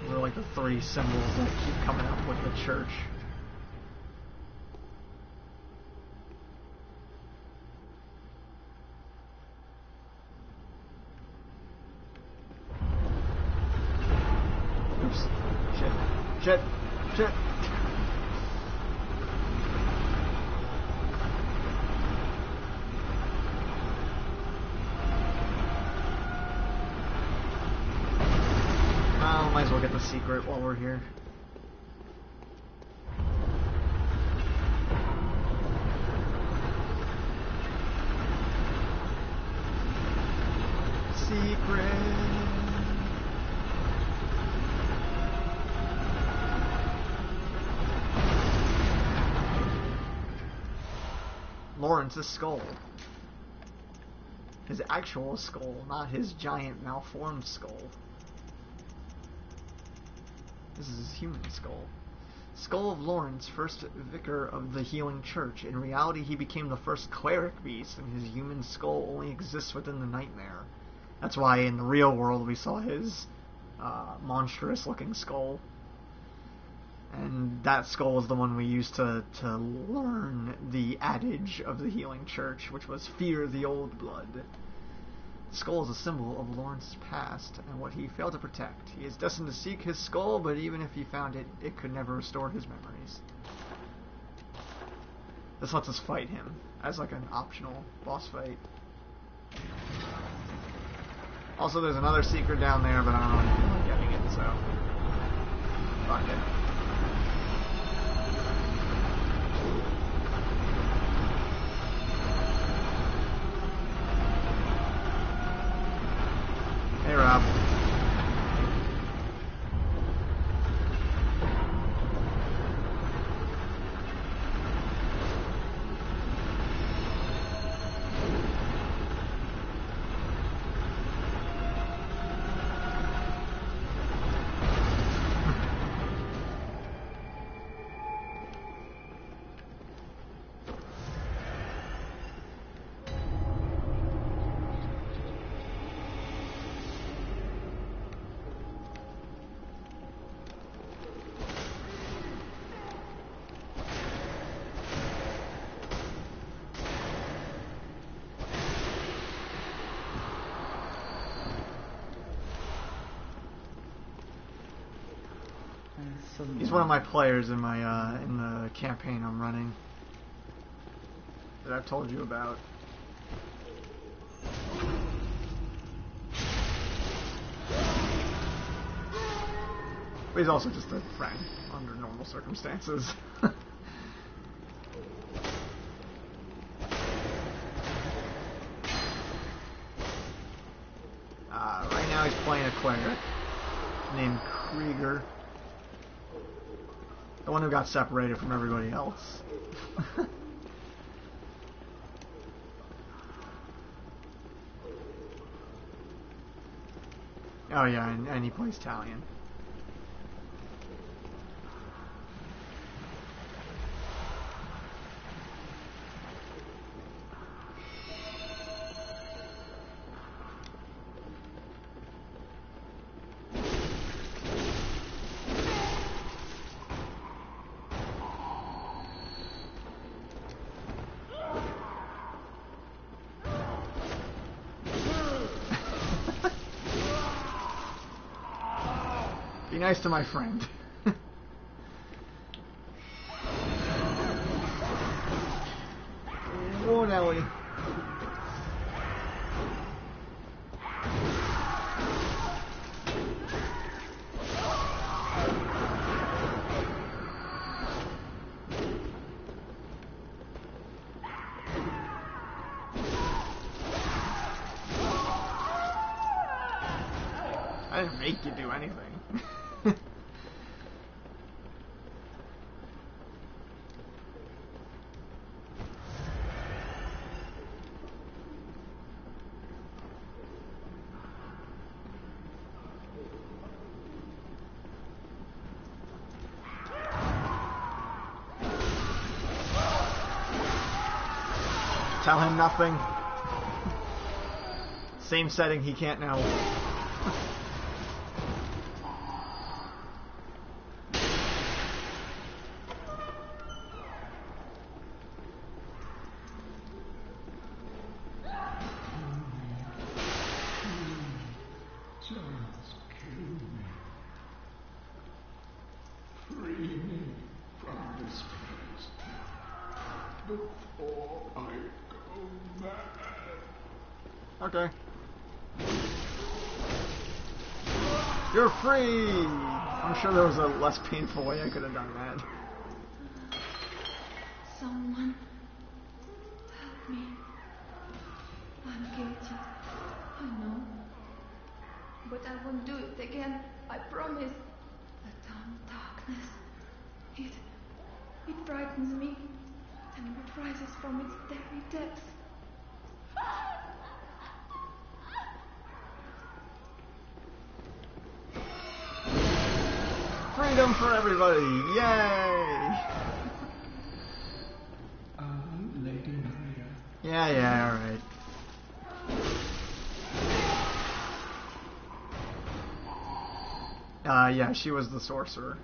Those are like the three symbols that keep coming up with the church. Oops. Shit. Might as well get the secret while we're here. Secret. Lawrence's skull. His actual skull, not his giant malformed skull. This is his human skull. Skull of Lawrence, first vicar of the Healing Church. In reality, he became the first cleric beast, and his human skull only exists within the nightmare. That's why in the real world we saw his monstrous-looking skull. And that skull was the one we used to learn the adage of the Healing Church, which was, fear the old blood. The skull is a symbol of Lawrence's past and what he failed to protect. He is destined to seek his skull, but even if he found it, it could never restore his memories. This lets us fight him as like an optional boss fight. Also, there's another secret down there, but I don't really feel like getting it, so fuck it. Hey, Rob. He's one of my players in my in the campaign I'm running that I've told you about. But he's also just a friend under normal circumstances. Right now he's playing a cleric named Krieger. The one who got separated from everybody else. Oh yeah, and he plays Italian. Be nice to my friend. Whoa, Nelly. I didn't make you do anything. Tell him nothing. Same setting, he can't know. Okay. You're free! I'm sure there was a less painful way I could have done that. Someone help me. I'm guilty. I know. But I won't do it again. I promise. The dumb darkness. It frightens me. And what rises from its very depths. Freedom for everybody! Yay! Lady Maria. Yeah, alright. Yeah, she was the sorcerer.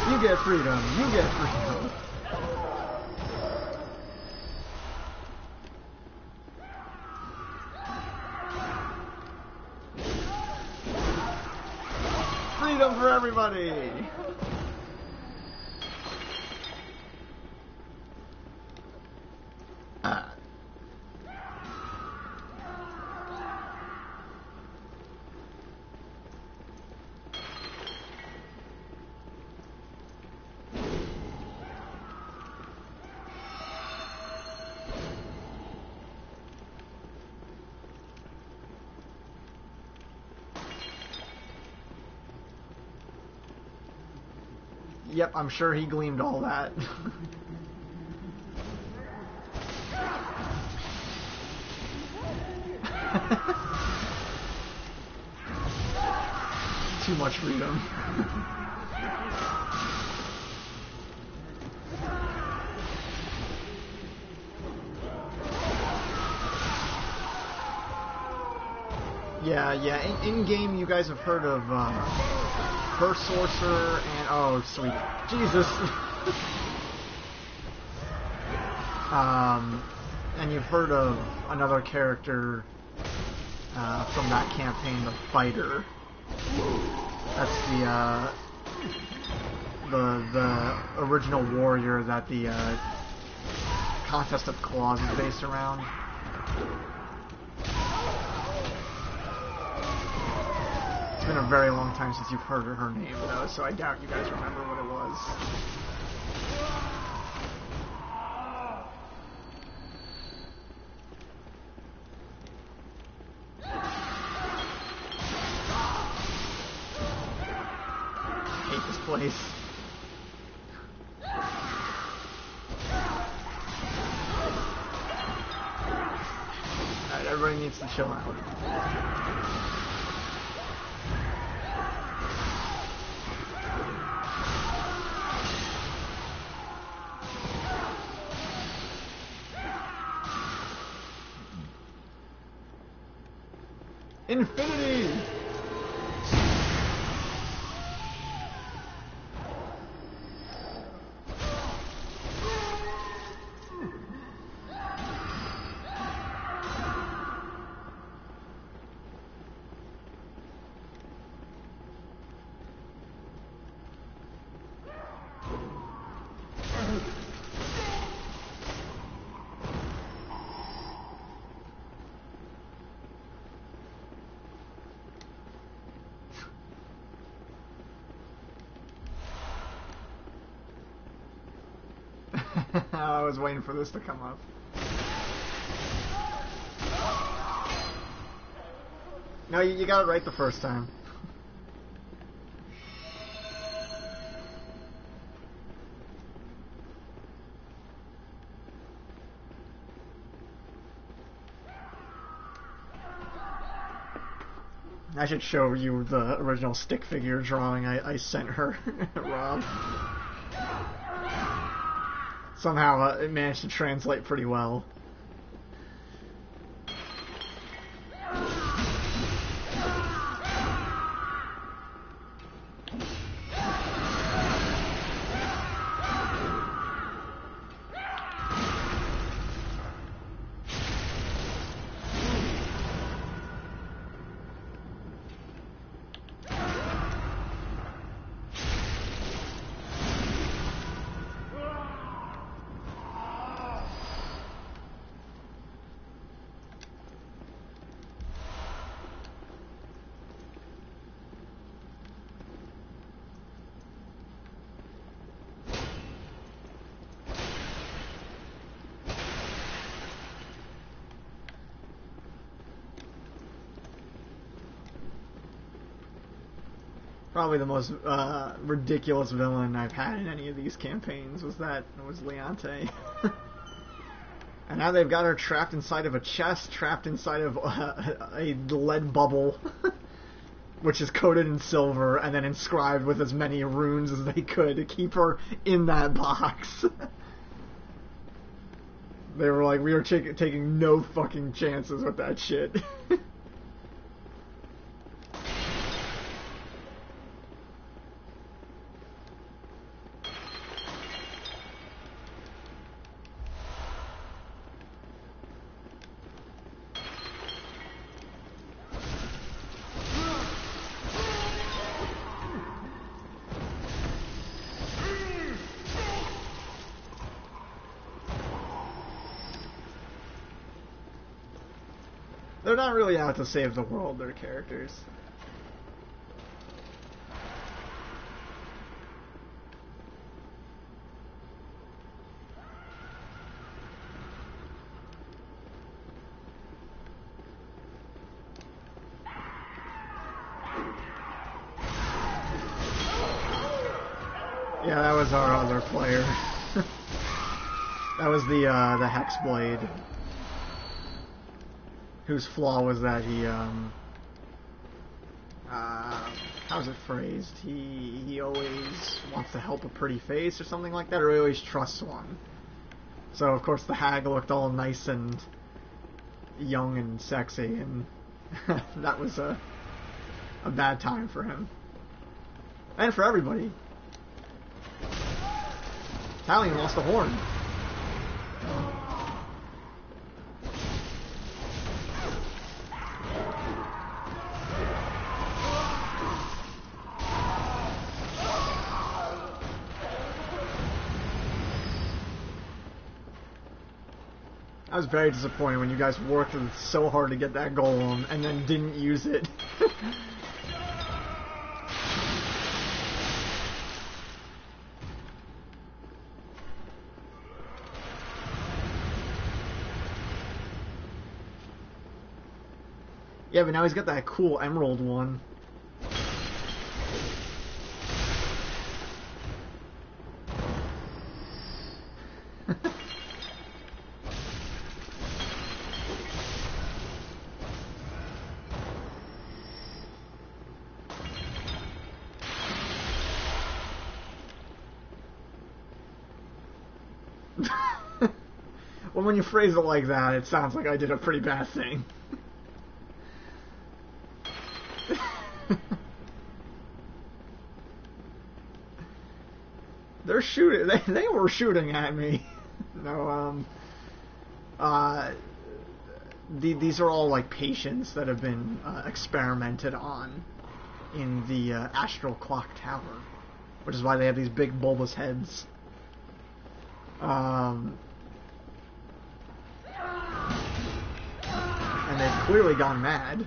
You get freedom! You get freedom! Freedom for everybody! Yep, I'm sure he gleamed all that. Too much freedom. Yeah. In game, you guys have heard of her sorcerer and oh sweet Jesus. And you've heard of another character from that campaign, the fighter. That's the original warrior that the Contest of Claws is based around. It's been a very long time since you've heard her name, though, so I doubt you guys remember what it was. I hate this place. Alright, everybody needs to chill out. Infinity! I was waiting for this to come up. No, you got it right the first time. I should show you the original stick figure drawing I sent her, Rob. Somehow it managed to translate pretty well. Probably the most ridiculous villain I've had in any of these campaigns was Leonte. And now they've got her trapped inside of a chest, trapped inside of a lead bubble, which is coated in silver and then inscribed with as many runes as they could to keep her in that box. They were like, we are taking no fucking chances with that shit. They're not really out to save the world, they're characters. Yeah, that was our other player. That was the Hexblade, whose flaw was that he, how's it phrased? He always wants to help a pretty face or something like that, or he always trusts one. So, of course, the hag looked all nice and young and sexy, and that was a bad time for him. And for everybody. Italian lost a horn. I was very disappointed when you guys worked so hard to get that golem and then didn't use it. Yeah, but now he's got that cool emerald one. Well, when you phrase it like that, it sounds like I did a pretty bad thing. They're shooting. They were shooting at me. No, these are all like patients that have been experimented on in the Astral Clock Tower, which is why they have these big bulbous heads. And they've clearly gone mad.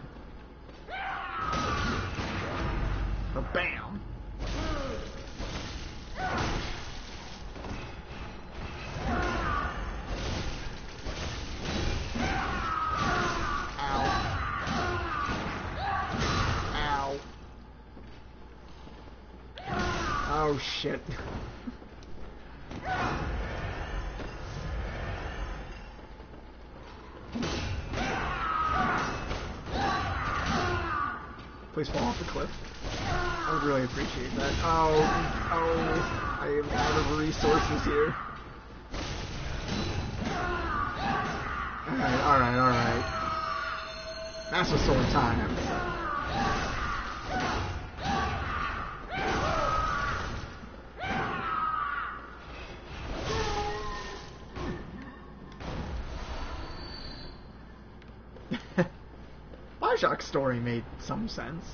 So bam! shit. Please fall off the cliff. I would really appreciate that. Oh, I am out of resources here. Alright. Master Sword time. Bioshoc's story made some sense.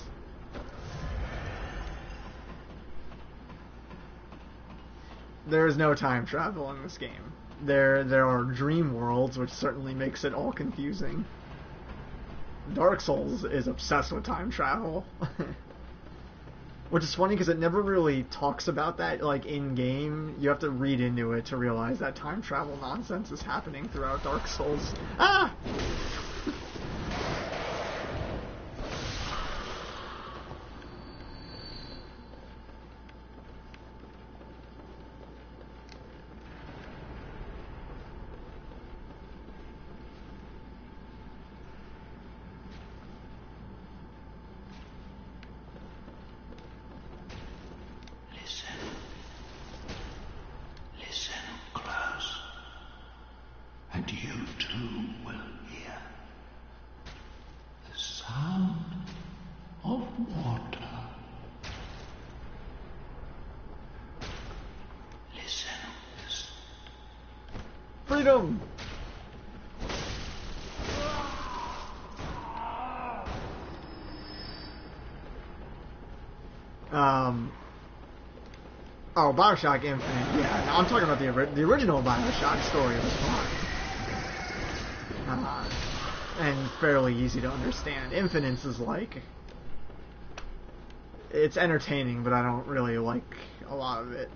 There is no time travel in this game. There are dream worlds, which certainly makes it all confusing. Dark Souls is obsessed with time travel. Which is funny because it never really talks about that, like, in-game. You have to read into it to realize that time travel nonsense is happening throughout Dark Souls. Ah! And you too will hear the sound of water. Listen. Freedom! Oh, Bioshock Infinite. Yeah, no, I'm talking about the original Bioshock story was fine. And fairly easy to understand. Infinite is like... It's entertaining, but I don't really like a lot of it.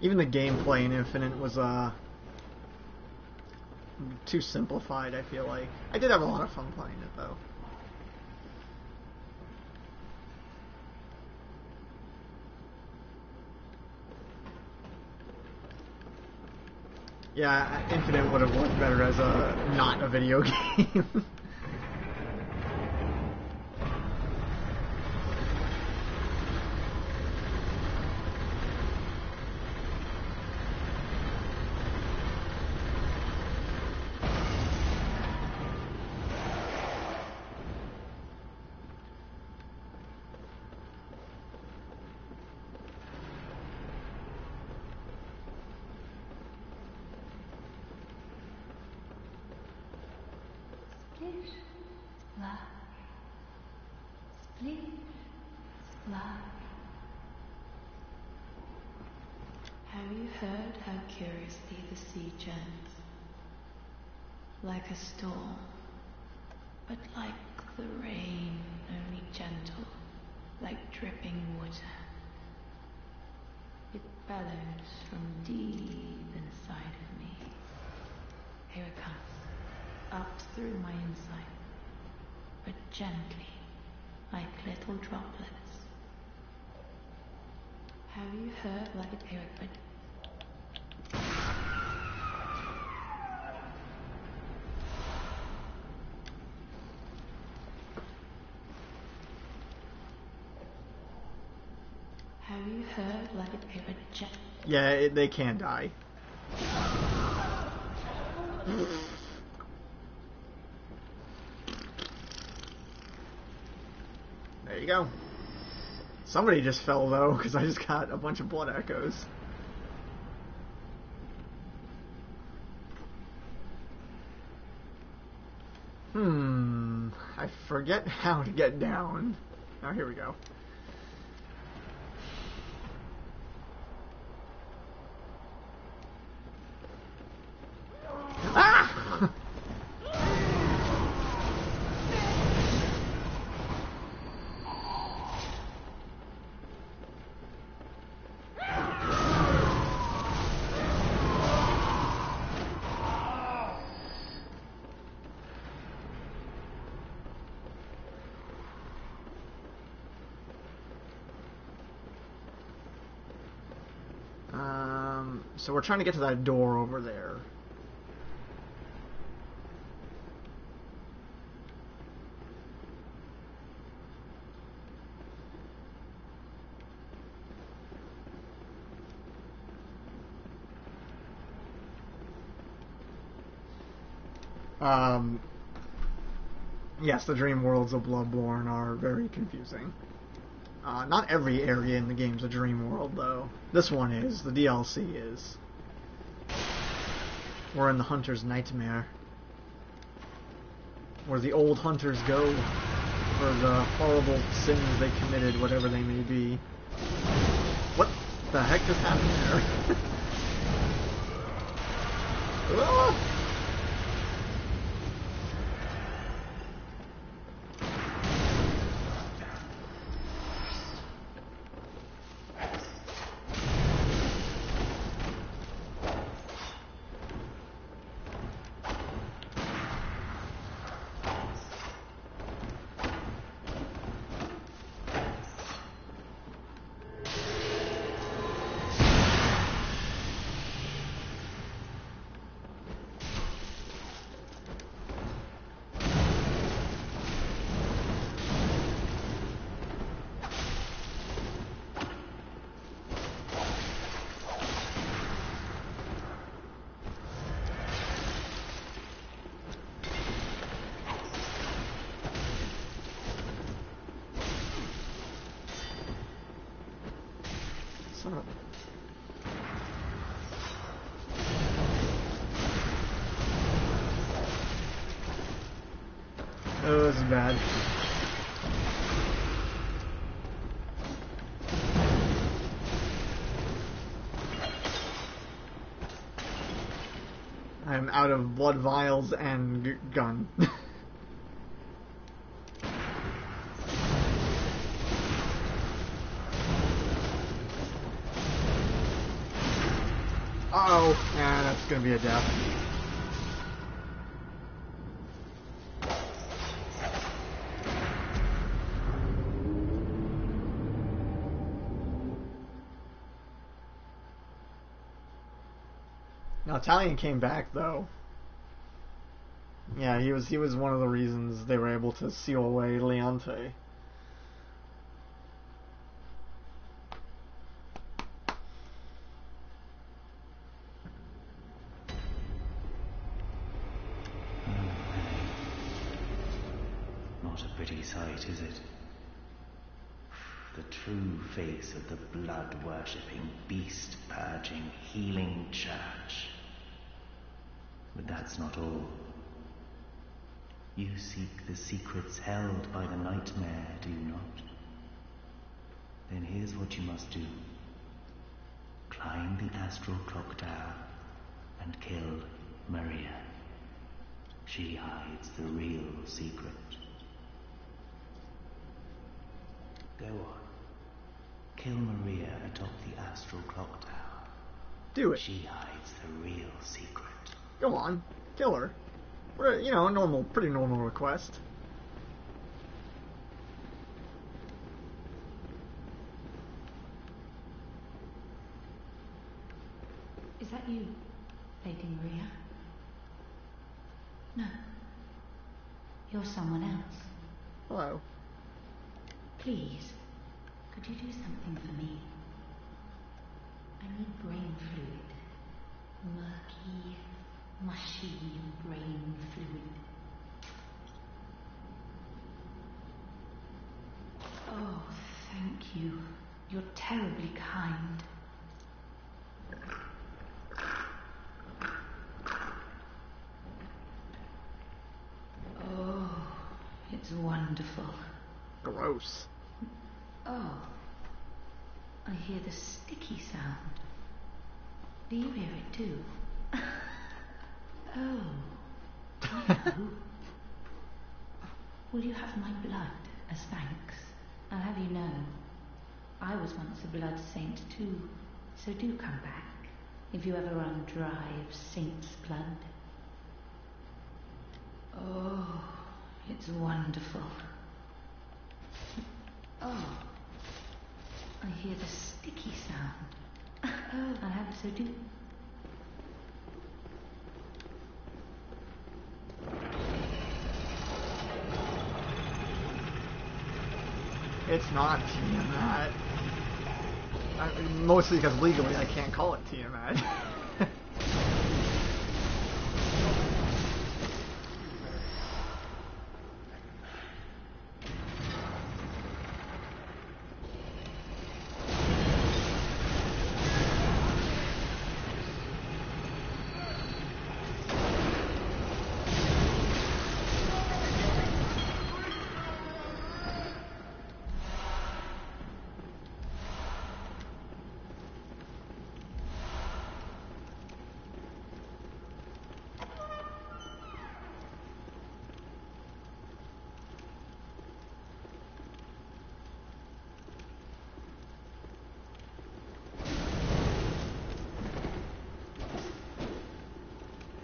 Even the gameplay in Infinite was too simplified, I feel like. I did have a lot of fun playing it, though. Yeah, Infinite would have worked better as not a video game. Splish, splash. Splish, splash. Have you heard how curiously the sea churns? Like a storm, but like the rain, only gentle, like dripping water. It bellows from deep inside of me. Here it comes. Up through my inside, but gently, like little droplets. Have you heard like it here, but have you heard like it here, but Yeah, they can die. There you go. Somebody just fell, though, because I just got a bunch of blood echoes. I forget how to get down. Oh, here we go. Ah! So we're trying to get to that door over there. Yes, the dream worlds of Bloodborne are very confusing. Not every area in the game's a dream world, though. This one is. The DLC is. We're in the Hunter's Nightmare, where the old hunters go for the horrible sins they committed, whatever they may be. What the heck just happened there? Ah! Son of a... Oh, this is bad. I am out of blood vials and gun. Uh-oh. Yeah, that's gonna be a death. Now, Italian came back, though. Yeah, he was one of the reasons they were able to seal away Leonte. Not a pretty sight, is it? The true face of the blood-worshipping, beast-purging, healing church. But that's not all. You seek the secrets held by the nightmare, do you not? Then here's what you must do. Climb the astral clock tower and kill Maria. She hides the real secret. Go on. Kill Maria atop the astral clock tower. Do it. She hides the real secret. Go on. Kill her. You know, a pretty normal request. Is that you, Lady Maria? No. You're someone else. Hello. Please, could you do something for me? I need brain fluid. Murky, mushy brain fluid. Oh, thank you. You're terribly kind. Oh, it's wonderful. Gross. Oh, I hear the sticky sound. Do you hear it too? Oh, no. Will you have my blood as thanks? I'll have you know, I was once a blood saint too, so do come back if you ever run dry of saint's blood. Oh, it's wonderful. Oh, I hear the sticky sound. Oh, I'll have so do. It's not Tiamat. Mostly because legally I can't call it Tiamat.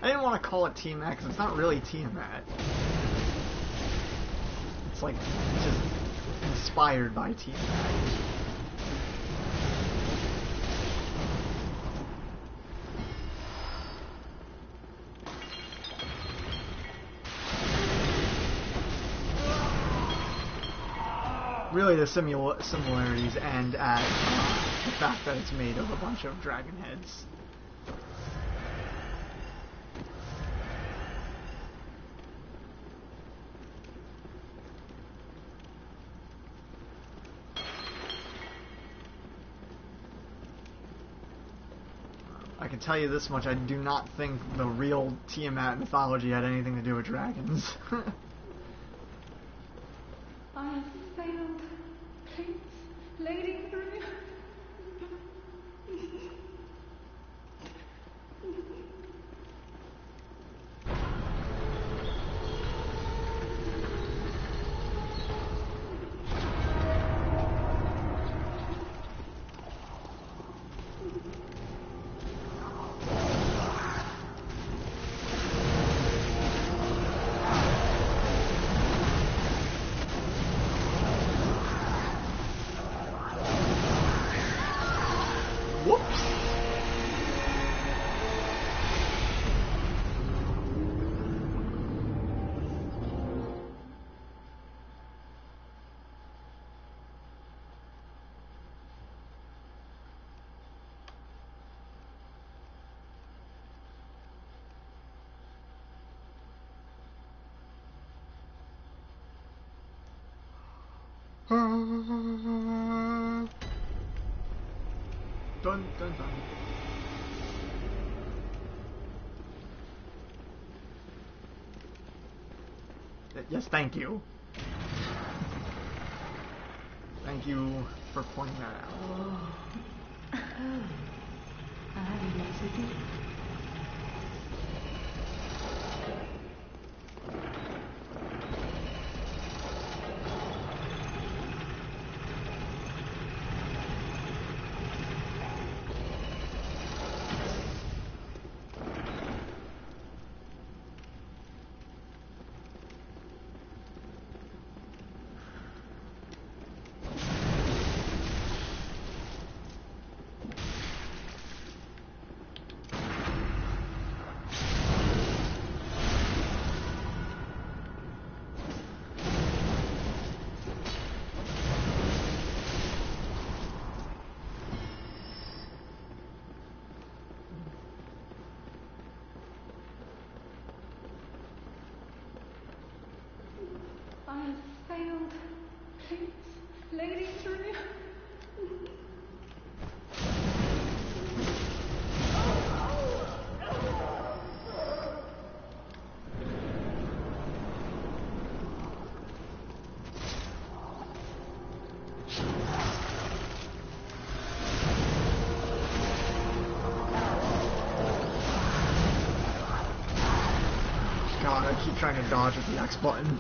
I didn't want to call it Tiamat because it's not really Tiamat. It's like just inspired by Tiamat. Really, the similarities end at the fact that it's made of a bunch of dragon heads. I can tell you this much, I do not think the real Tiamat mythology had anything to do with dragons. I have failed. Please, Lady Three. Dun dun dun. Yes, thank you. Thank you for pointing that out. Oh, I have you next with you. I have failed. Please, Lady Three. God, I keep trying to dodge with the X button.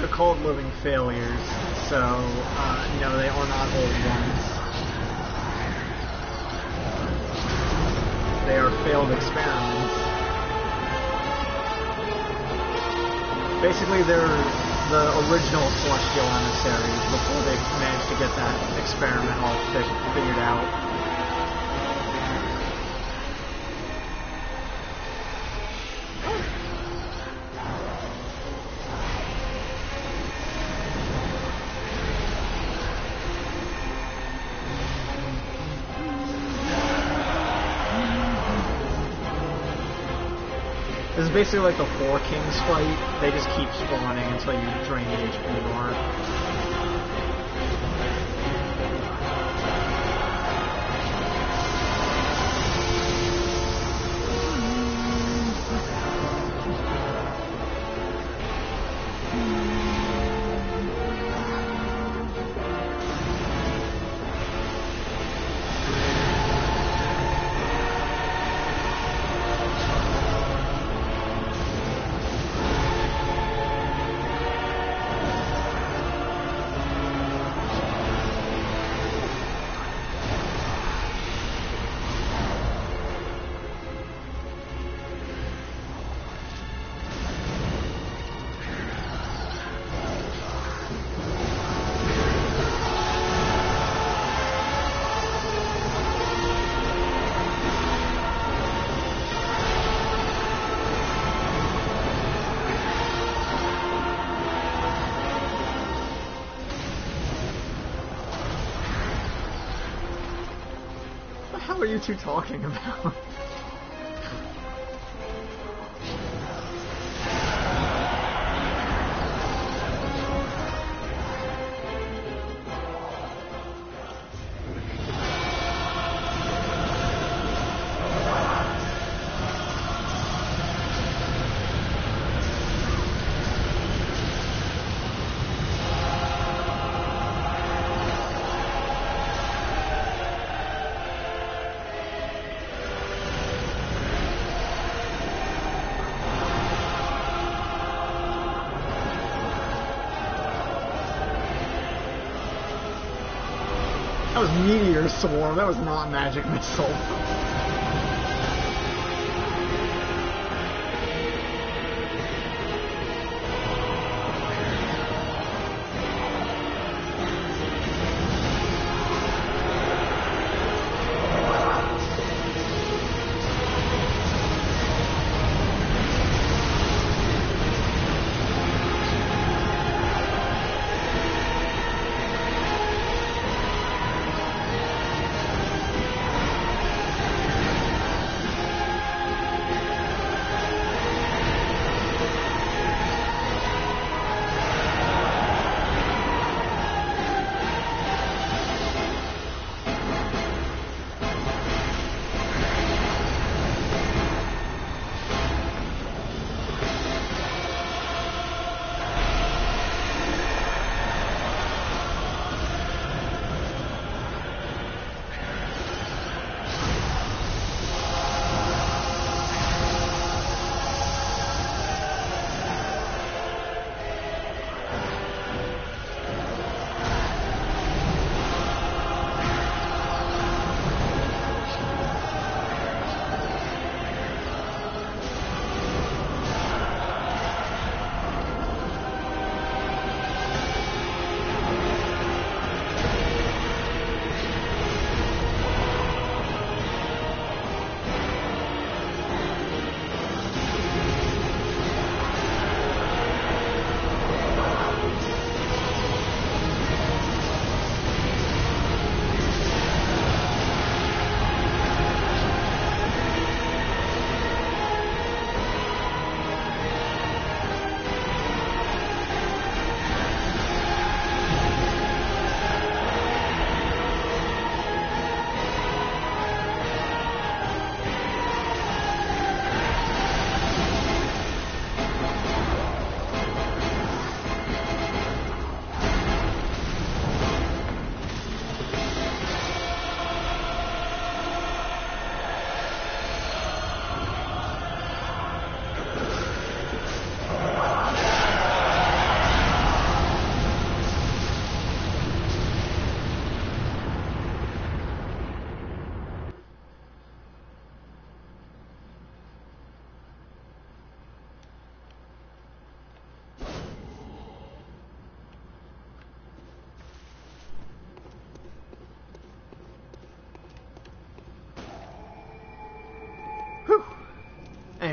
they're called living failures, so no, they are not old ones. They are failed experiments. Basically, they're the original celestial emissaries before they managed to get that experiment all figured out. This is basically like the Four Kings fight. They just keep spawning until you drain the HP bar. What are you two talking about? That was Meteor Swarm, that was not Magic Missile.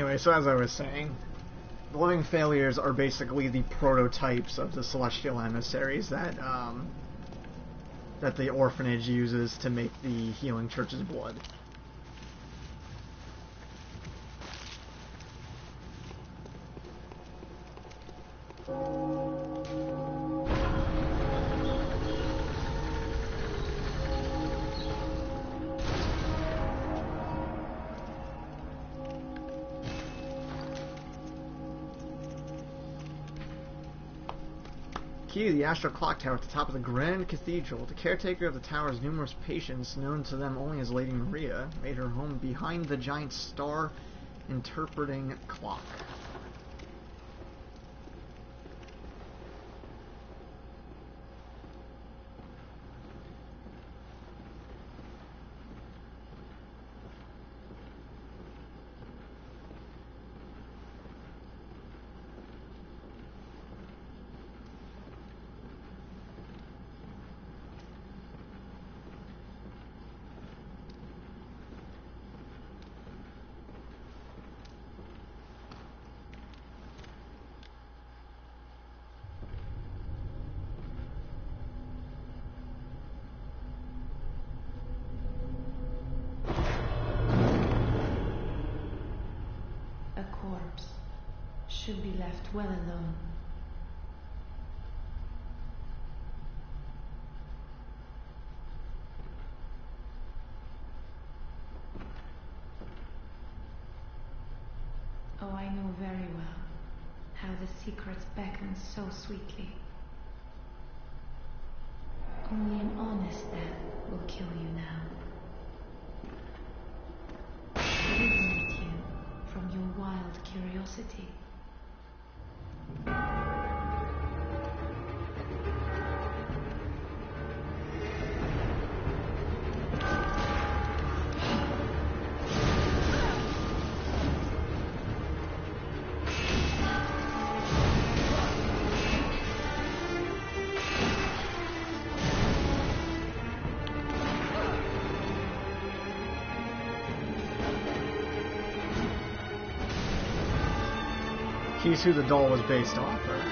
Anyway, so as I was saying, the living failures are basically the prototypes of the celestial emissaries that that the orphanage uses to make the healing church's blood. Key to the astral clock tower at the top of the Grand Cathedral. The caretaker of the tower's numerous patients, known to them only as Lady Maria, made her home behind the giant star interpreting clock. Should be left well alone. Oh, I know very well how the secrets beckon so sweetly. Only an honest death will kill you now. Liberate you from your wild curiosity. He's who the doll was based off of.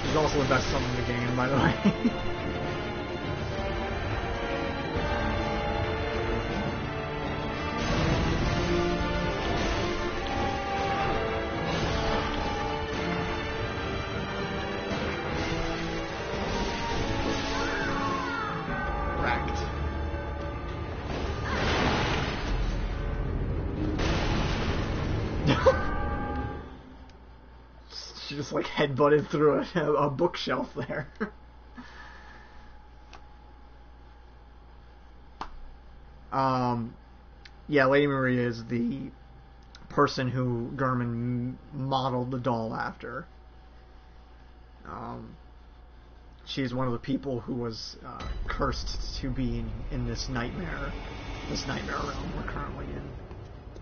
He's also the best summon in the game, by the way. She just like headbutted through a bookshelf there. Yeah, Lady Maria is the person who Gurman modeled the doll after. She's one of the people who was cursed to be in this nightmare realm we're currently in.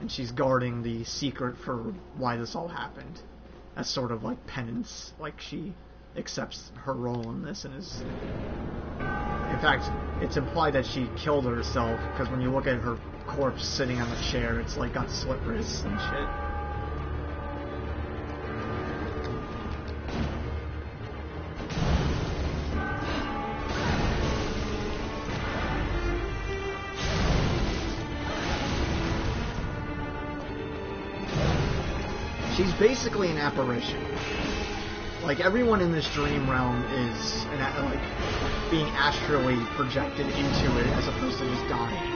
And she's guarding the secret for why this all happened. As sort of like penance, like she accepts her role in this and is... In fact, it's implied that she killed herself, because when you look at her corpse sitting on the chair, it's like got slit wrists and shit. She's basically an apparition. Like, everyone in this dream realm is like being astrally projected into it as opposed to just dying.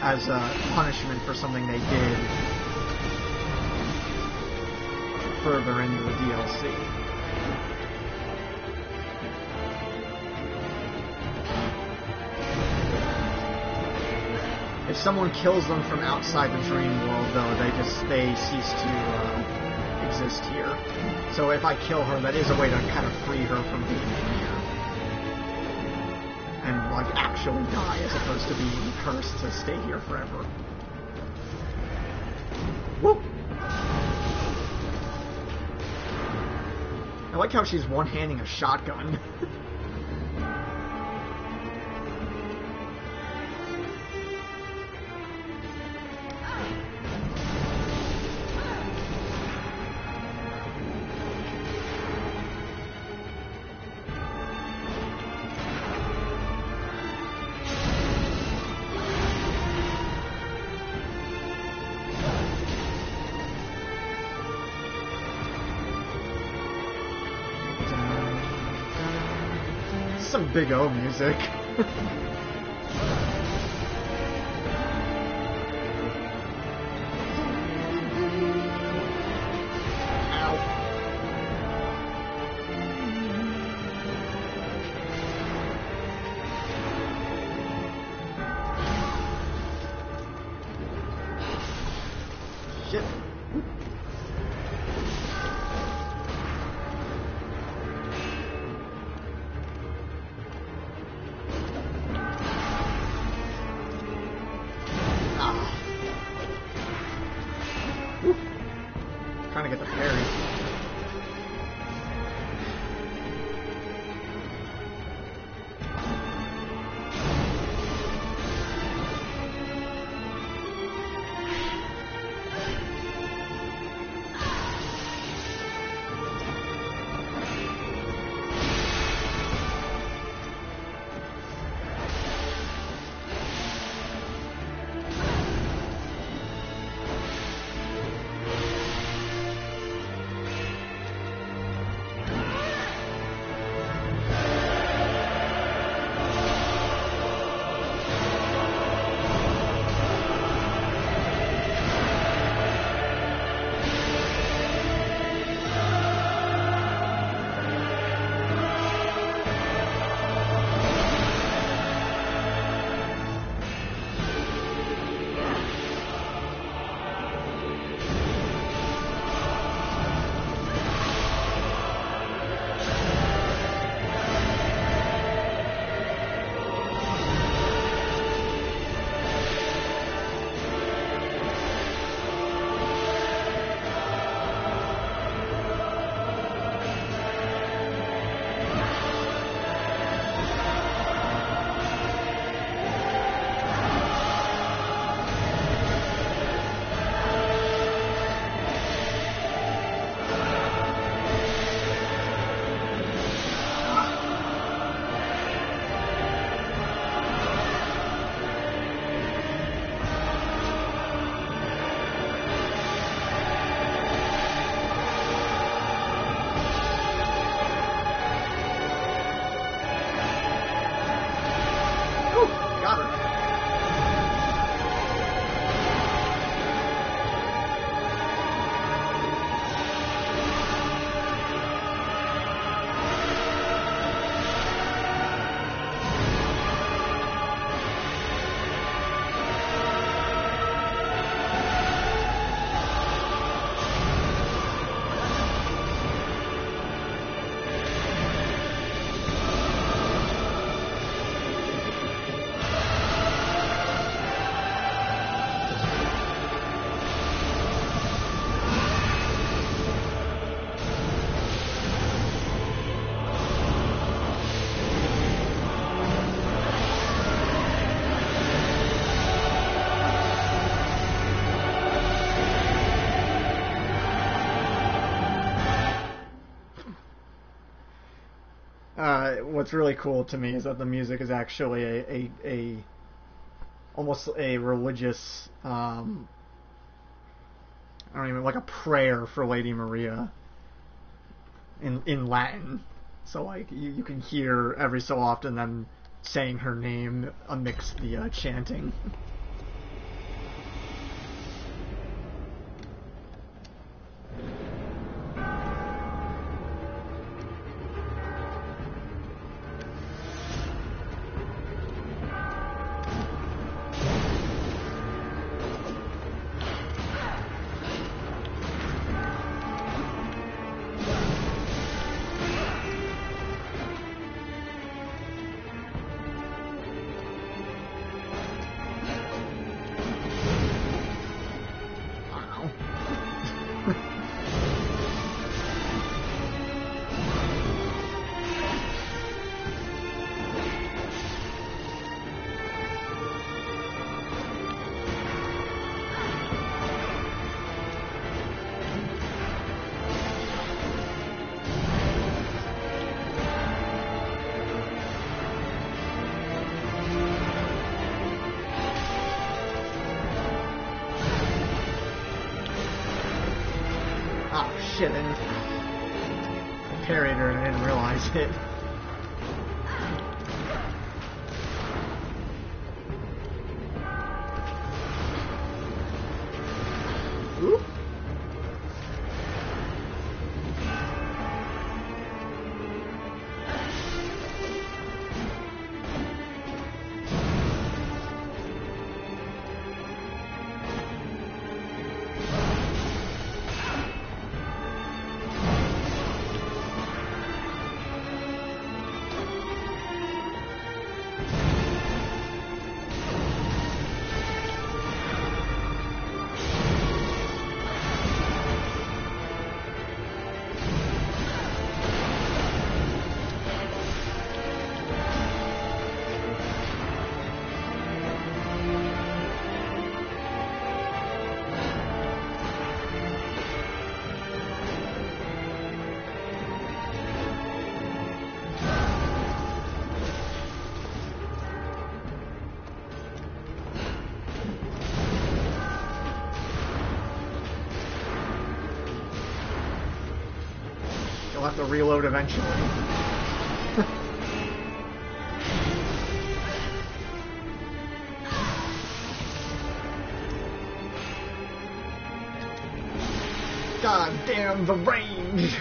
As a punishment for something they did further into the DLC. If someone kills them from outside the dream world, though, they cease to exist here. So if I kill her, that is a way to kind of free her from being here. And, like, actually die, as opposed to being cursed to stay here forever. Whoop! I like how she's one-handing a shotgun. Some Big O music. Shit. Trying to get the parry. What's really cool to me is that the music is actually a almost a religious, I don't even, like a prayer for Lady Maria in Latin. So like you can hear every so often them saying her name amidst the chanting. Oh shit, I parried her and I didn't realize it. Oop. You'll have to reload eventually. God damn the range!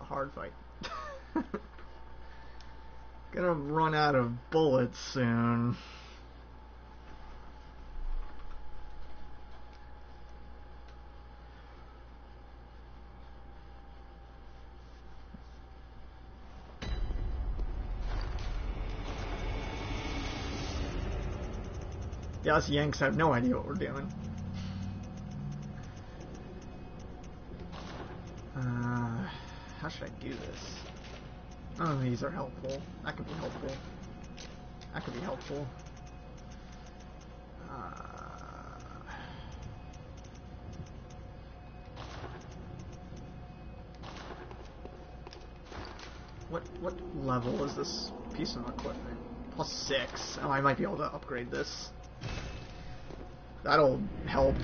Hard fight. Gonna run out of bullets soon. Yeah, us Yanks have no idea what we're doing. How should I do this? None of these are helpful. That could be helpful. That could be helpful. What level is this piece of equipment? +6. Oh, I might be able to upgrade this. That'll help.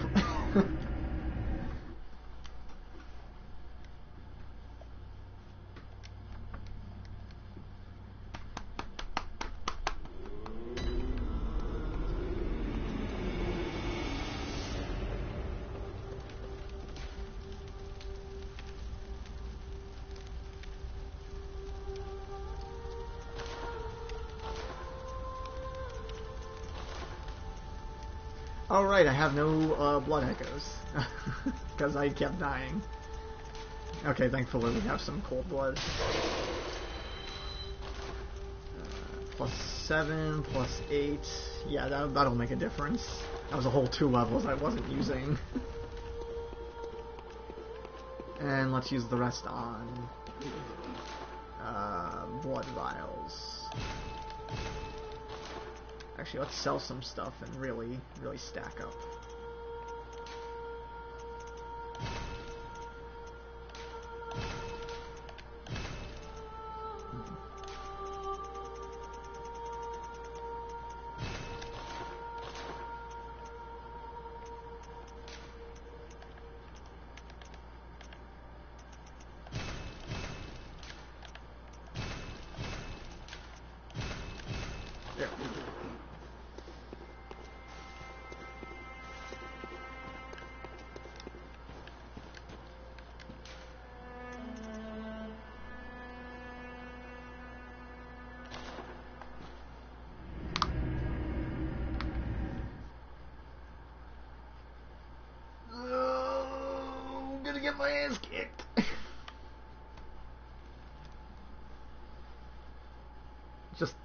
Alright, I have no blood echoes. Because I kept dying. Okay, thankfully we have some cold blood. +7, +8. Yeah, that'll make a difference. That was a whole 2 levels I wasn't using. And let's use the rest on blood vials. Actually, let's sell some stuff and really stack up. Get my ass kicked.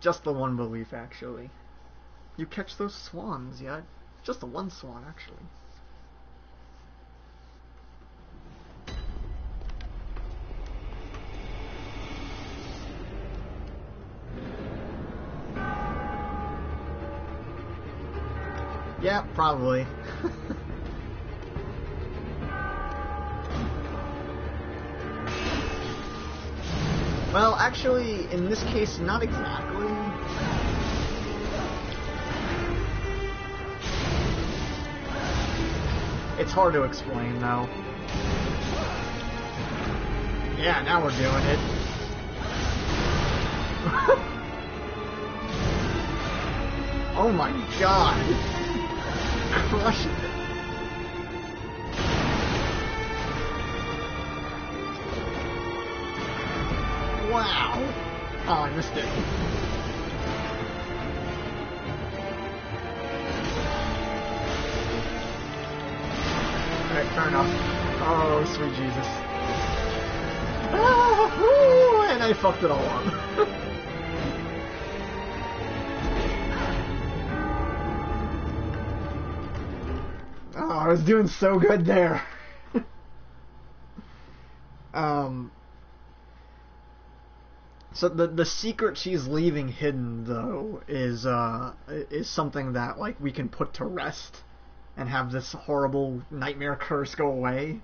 just the one belief, actually. You catch those swans, yeah? Just the one swan, actually. Yeah, probably. Well, actually, in this case, not exactly. It's hard to explain, though. Yeah, now we're doing it. Oh my god! Crushing it. Wow! Oh, I missed it. Alright, fair enough. Oh, sweet Jesus. Ah, and I fucked it all up. Oh, I was doing so good there. So the secret she's leaving hidden, though, is something that, like, we can put to rest and have this horrible nightmare curse go away.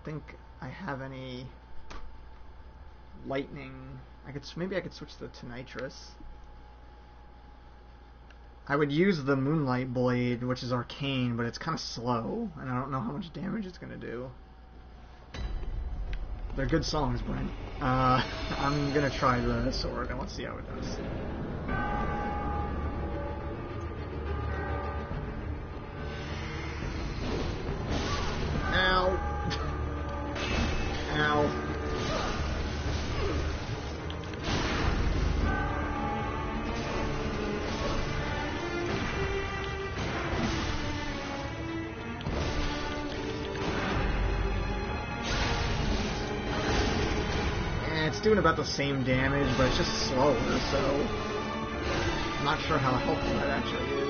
think I have any lightning. Maybe I could switch to nitrous. I would use the Moonlight Blade, which is arcane, but it's kind of slow, and I don't know how much damage it's gonna do. They're good songs, Brent. I'm gonna try the sword, and let's see how it does. Ow! Ow. It's doing about the same damage, but it's just slower, so I'm not sure how helpful that actually is.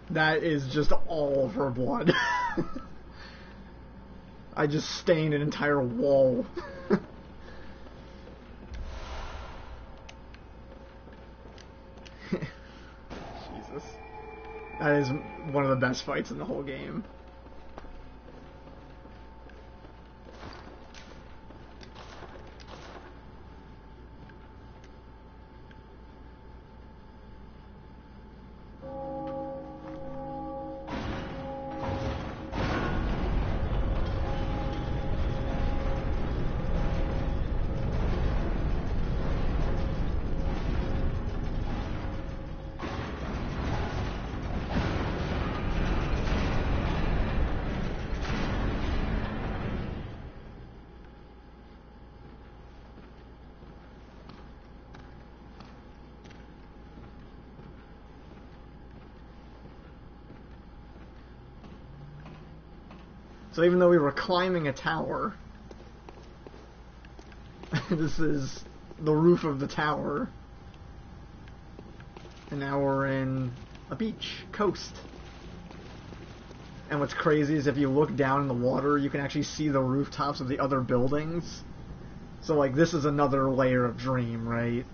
That is just all of her blood. I just stained an entire wall. Jesus. That is one of the best fights in the whole game. So even though we were climbing a tower, this is the roof of the tower, and now we're in a beach, coast. And what's crazy is if you look down in the water, you can actually see the rooftops of the other buildings. So like this is another layer of Dream, right?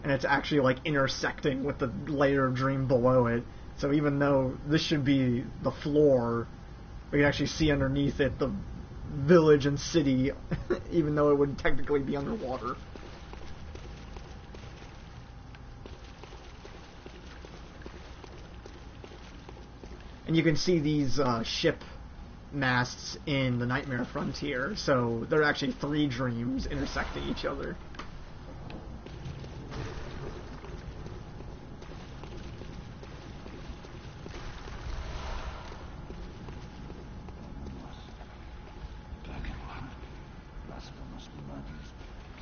And it's actually like intersecting with the layer of Dream below it. So even though this should be the floor, we can actually see underneath it the village and city, even though it would technically be underwater. And you can see these ship masts in the Nightmare Frontier, so there are actually 3 dreams intersecting each other. Black and white, blasphemous murders,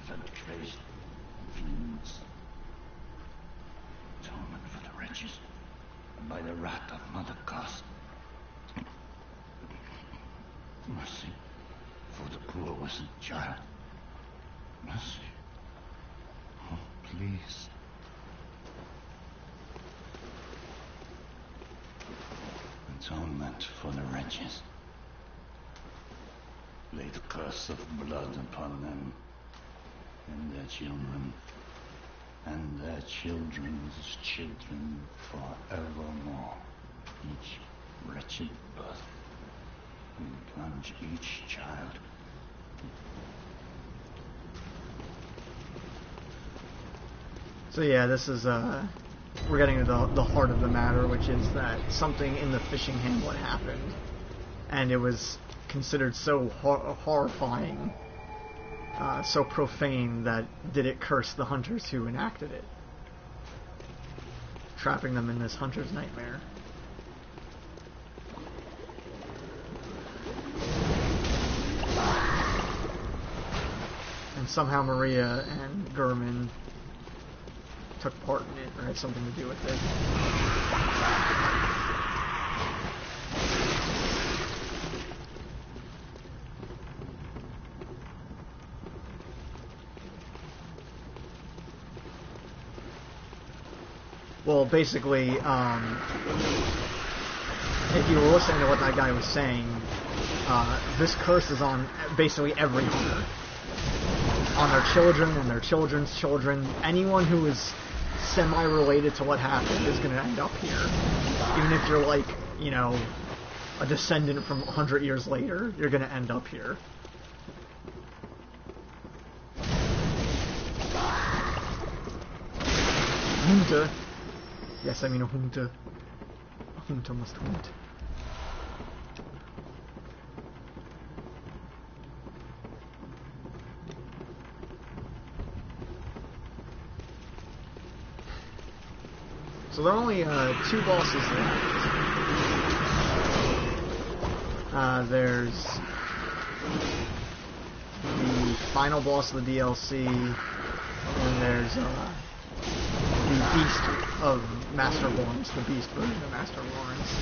blood traced, flames. Atonement for the wretches, and by the wrath of Mother Goss. Mercy for the poor wasn't child. Mercy. Oh, please. Atonement for the wretches. Lay the curse of blood upon them and their children and their children's children forevermore. Each wretched birth will plunge each child. So yeah, this is, we're getting to the heart of the matter, which is that something in the fishing hamlet happened, and it was considered so horrifying, so profane, that did it curse the hunters who enacted it, trapping them in this hunter's nightmare. And somehow Maria and Gurman took part in it, or had something to do with it. Well, basically, if you were listening to what that guy was saying, this curse is on basically every hunter. On their children and their children's children. Anyone who is semi-related to what happened is going to end up here. Even if you're like, you know, a descendant from 100 years later, you're going to end up here. Hunter. Yes, I mean a hunter. A hunter must hunt. So there are only 2 bosses left. There's the final boss of the DLC, and there's the Beast of Master Lawrence, the Beast version of Master Lawrence.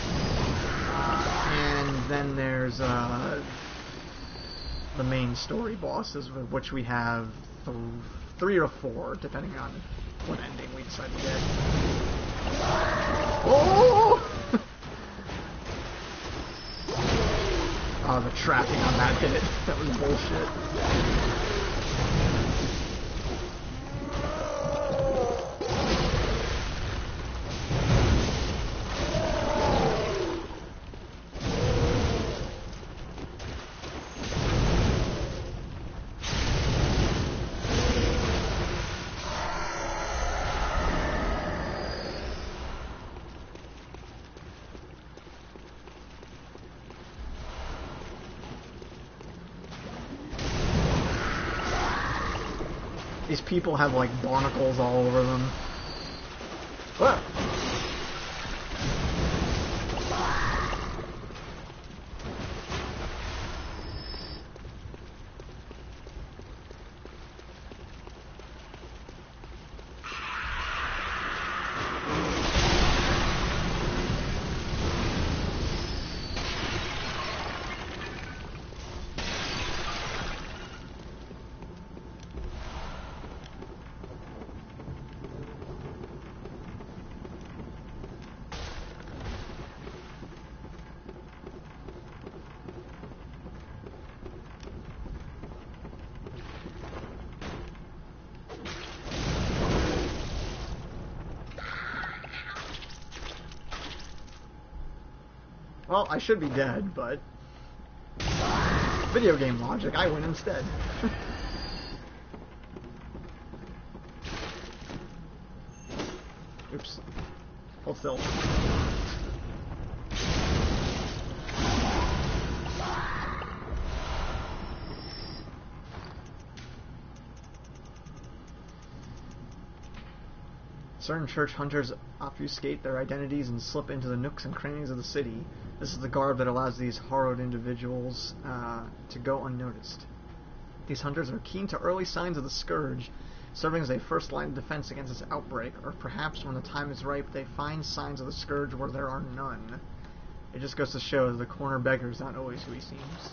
And then there's the main story bosses, which we have 3 or 4, depending on what ending we decide to get. Oh! Oh, the tracking on that hit. That was bullshit. These people have like barnacles all over them. Whoa. Well, I should be dead, but video game logic, I win instead. Oops. Hold still. Certain church hunters obfuscate their identities and slip into the nooks and crannies of the city. This is the garb that allows these harrowed individuals to go unnoticed. These hunters are keen to early signs of the scourge, serving as a first line of defense against its outbreak, or perhaps when the time is ripe, they find signs of the scourge where there are none. It just goes to show that the corner beggar is not always who he seems.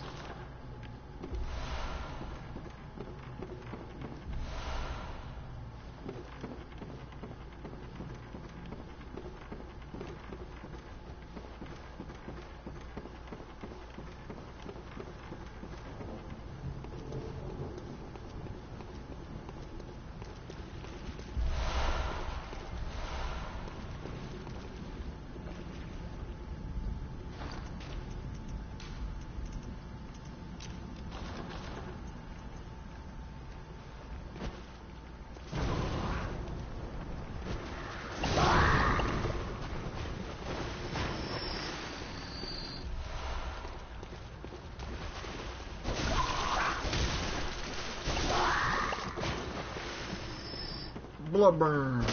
Burpborne.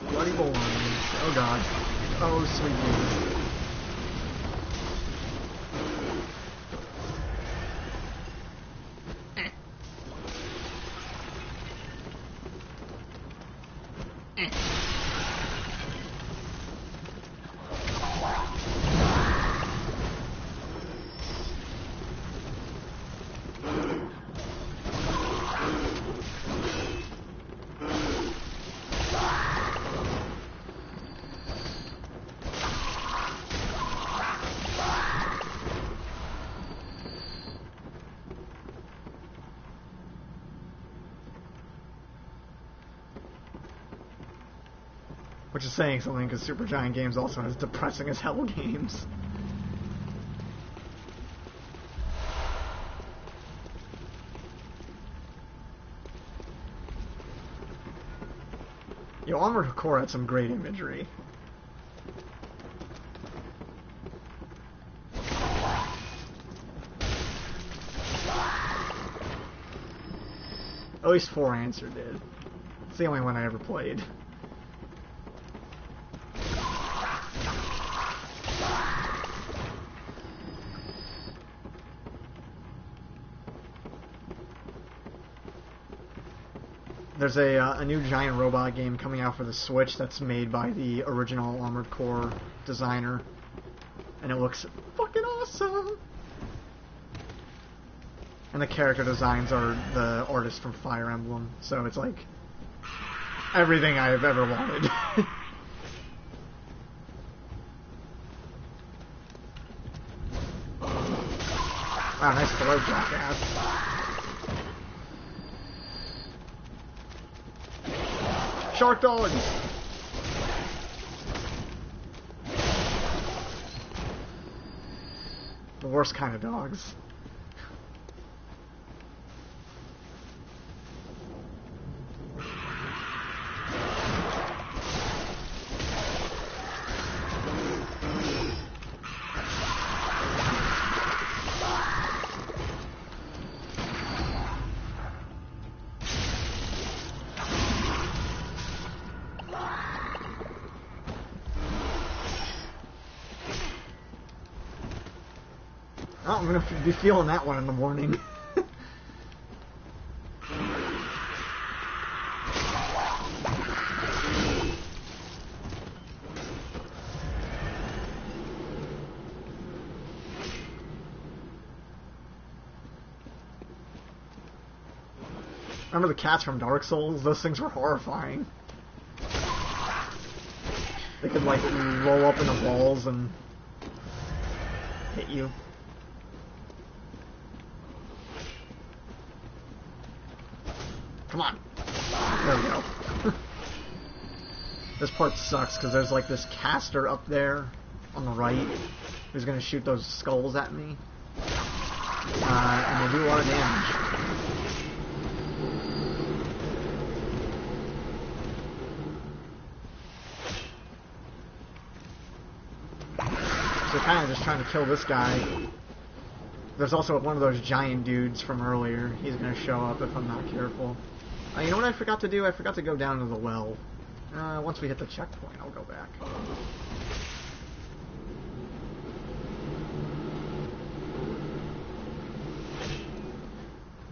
Bloody bones. Oh god. Oh sweet Jesus. Which is saying something, because Supergiant Games also has depressing as hell games. Yo, Armored Core had some great imagery. At least 4 Answer did. It's the only one I ever played. There's a new giant robot game coming out for the Switch that's made by the original Armored Core designer, and it looks fucking awesome. And the character designs are the artist from Fire Emblem, so it's like everything I've ever wanted. Wow, nice throw, jackass. Shark dogs! The worst kind of dogs. Oh, I'm gonna be feeling that one in the morning. Remember the cats from Dark Souls? Those things were horrifying. They could like roll up into balls and hit you. Come on. There we go. This part sucks because there's like this caster up there on the right who's going to shoot those skulls at me. And they do a lot of damage. So kind of just trying to kill this guy. There's also one of those giant dudes from earlier. He's going to show up if I'm not careful. You know what I forgot to do? I forgot to go down to the well. Once we hit the checkpoint, I'll go back.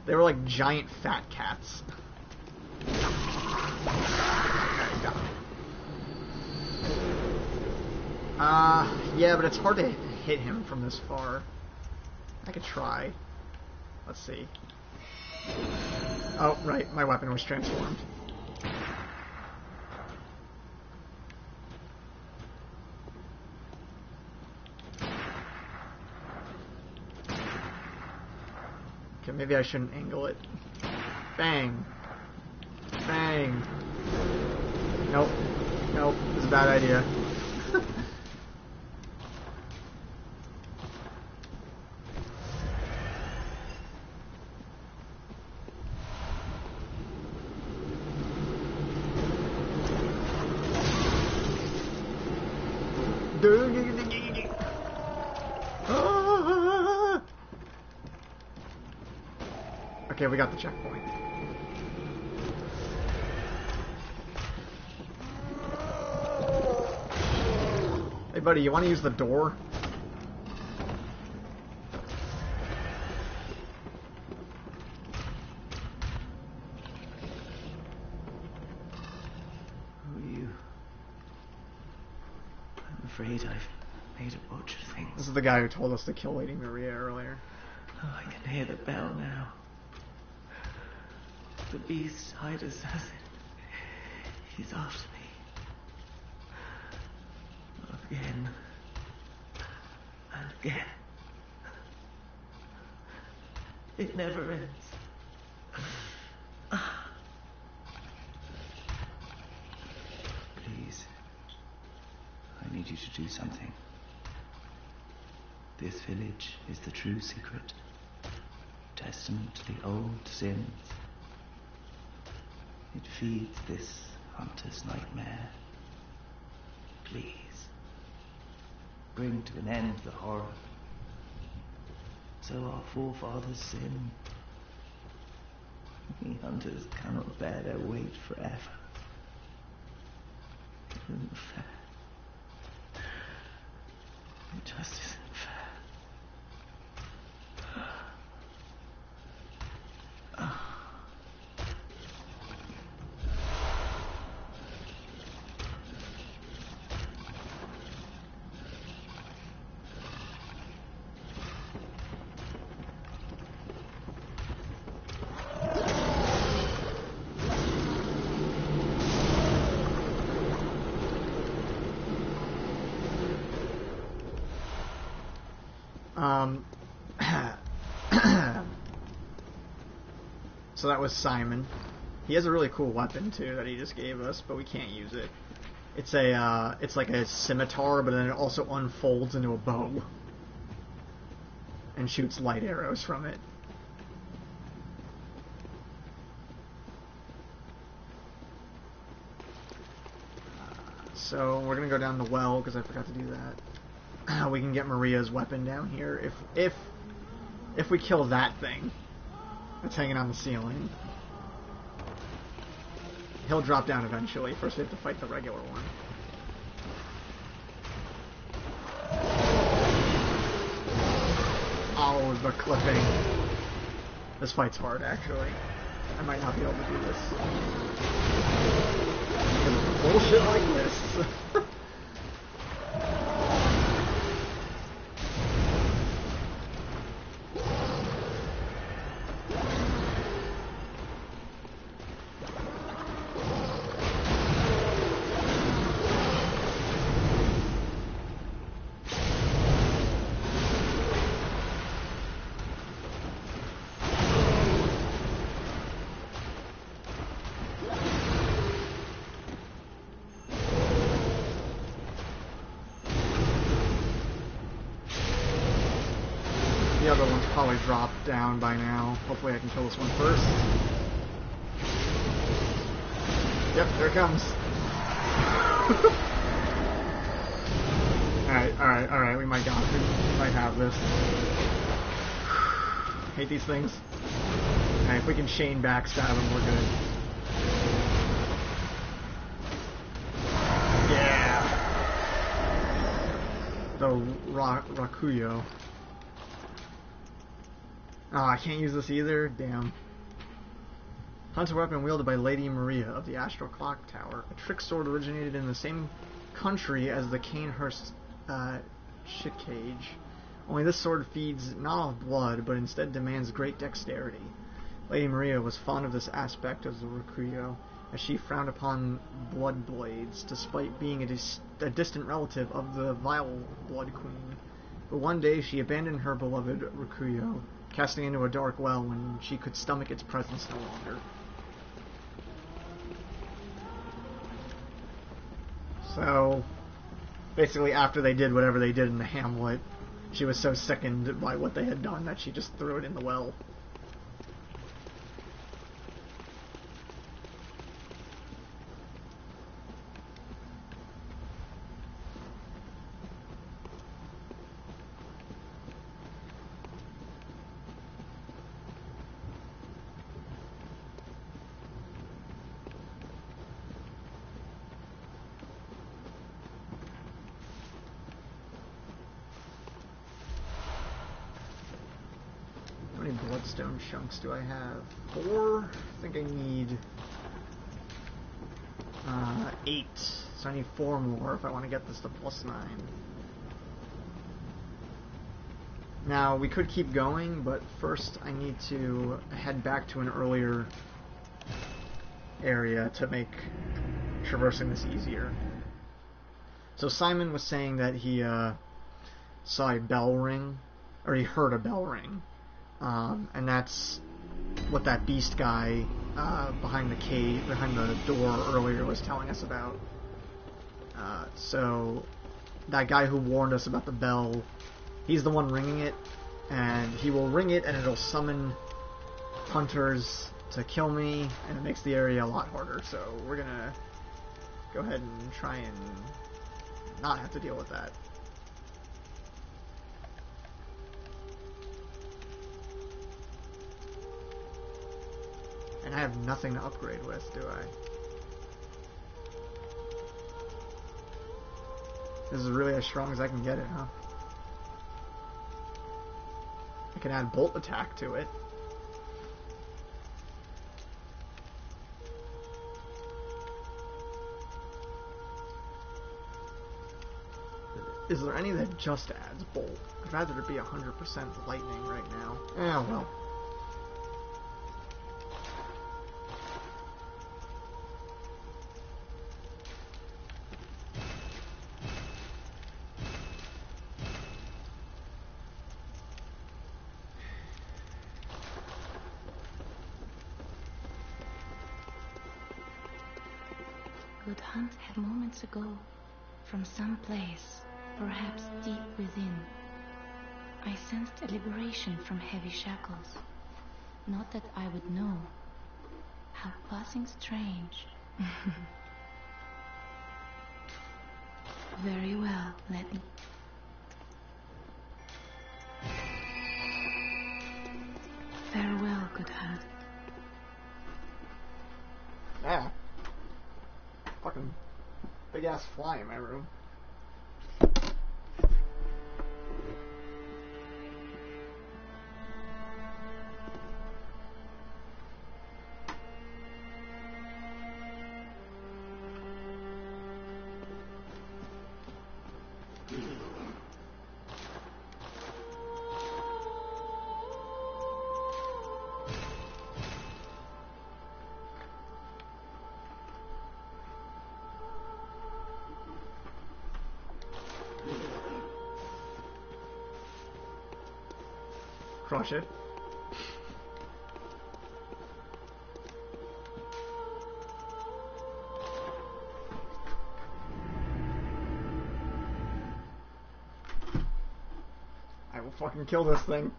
They were like giant fat cats. Yeah, but it's hard to hit him from this far. I could try. Let's see. Oh, right, my weapon was transformed. Okay, maybe I shouldn't angle it. Bang. Bang. Nope. Nope, it's a bad idea. Okay, we got the checkpoint. Hey buddy, you want to use the door? Who are you? I'm afraid I've made a bunch of things. This is the guy who told us to kill Lady Maria earlier. Oh, I can hear the bell now. The beast-eyed assassin. He's after me. Again. And again. It never ends. Please. I need you to do something. This village is the true secret. Testament to the old sins. It feeds this hunter's nightmare. Please. Bring to an end the horror. So our forefathers sinned. We hunters cannot bear their weight forever. It isn't fair. It just isn't fair. So that was Simon. He has a really cool weapon too that he just gave us, but we can't use it. It's a it's like a scimitar, but then it also unfolds into a bow and shoots light arrows from it. So we're gonna go down the well because I forgot to do that. We can get Maria's weapon down here if we kill that thing that's hanging on the ceiling. He'll drop down eventually. First we have to fight the regular one. Oh, the clipping. This fight's hard, actually. I might not be able to do this. Bullshit like this. The other one's probably dropped down by now. Hopefully I can kill this one first. Yep, there it comes. Alright, we might have this. Hate these things. Alright, if we can chain backstab him, we're good. The Rakuyo. Oh, I can't use this either? Damn. Hunter weapon wielded by Lady Maria of the Astral Clock Tower. A trick sword originated in the same country as the Canehurst shit cage. Only this sword feeds not off blood, but instead demands great dexterity. Lady Maria was fond of this aspect of the Rakuyo, as she frowned upon blood blades, despite being a distant relative of the Vile Blood Queen. But one day she abandoned her beloved Rakuyo, casting into a dark well when she could stomach its presence no longer. So, basically after they did whatever they did in the hamlet, she was so sickened by what they had done that she just threw it in the well. How many bloodstone chunks do I have? 4? I think I need 8. So I need 4 more if I want to get this to +9. Now, we could keep going, but first I need to head back to an earlier area to make traversing this easier. So Simon was saying that he saw a bell ring, or he heard a bell ring. And that's what that beast guy behind the door earlier was telling us about. So that guy who warned us about the bell, he's the one ringing it, and he will ring it and it'll summon hunters to kill me, and it makes the area a lot harder. So we're gonna go ahead and try and not have to deal with that. And I have nothing to upgrade with, do I? This is really as strong as I can get it, huh? I can add bolt attack to it. Is there any that just adds bolt? I'd rather it be 100% lightning right now. Eh, well. Good Hunt had moments ago, from some place, perhaps deep within, I sensed a liberation from heavy shackles. Not that I would know. How passing strange. Very well, let me... Farewell, Good Hunt. Yeah. Fucking big ass fly in my room. Crush it. I will fucking kill this thing.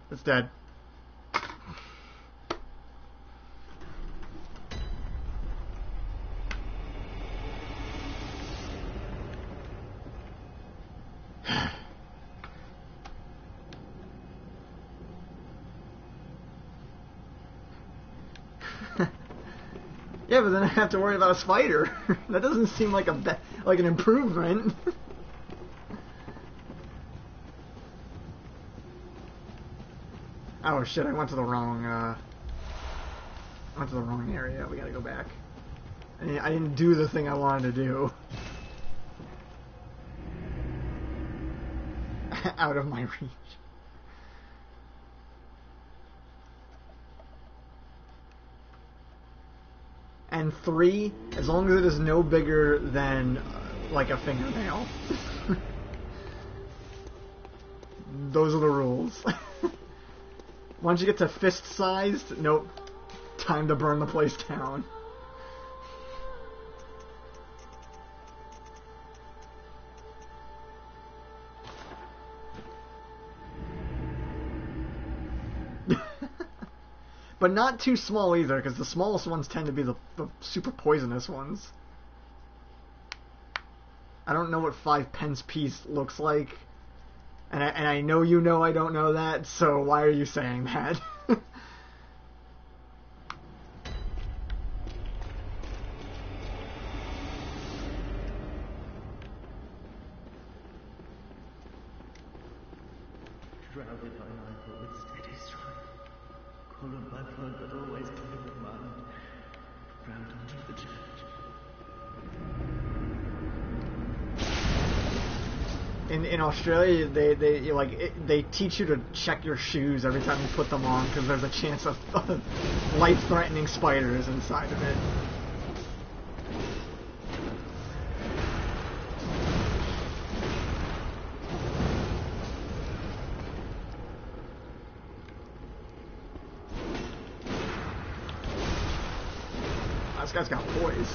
It's dead. Yeah, but then I have to worry about a spider. That doesn't seem like like an improvement. Oh shit! I went to the wrong. Area. We gotta go back. I didn't do the thing I wanted to do. Out of my reach. And 3, as long as it is no bigger than like a fingernail. Those are the rules. Once you get to fist-sized, nope. Time to burn the place down. But not too small either, because the smallest ones tend to be the super poisonous ones. I don't know what 5 pence piece looks like. And I know you know I don't know that, so why are you saying that? Shrouded by nightfall with steady stride, coloured by blood that always came with mine, round under the church. In Australia, they teach you to check your shoes every time you put them on because there's a chance of life-threatening spiders inside of it. This guy's got poise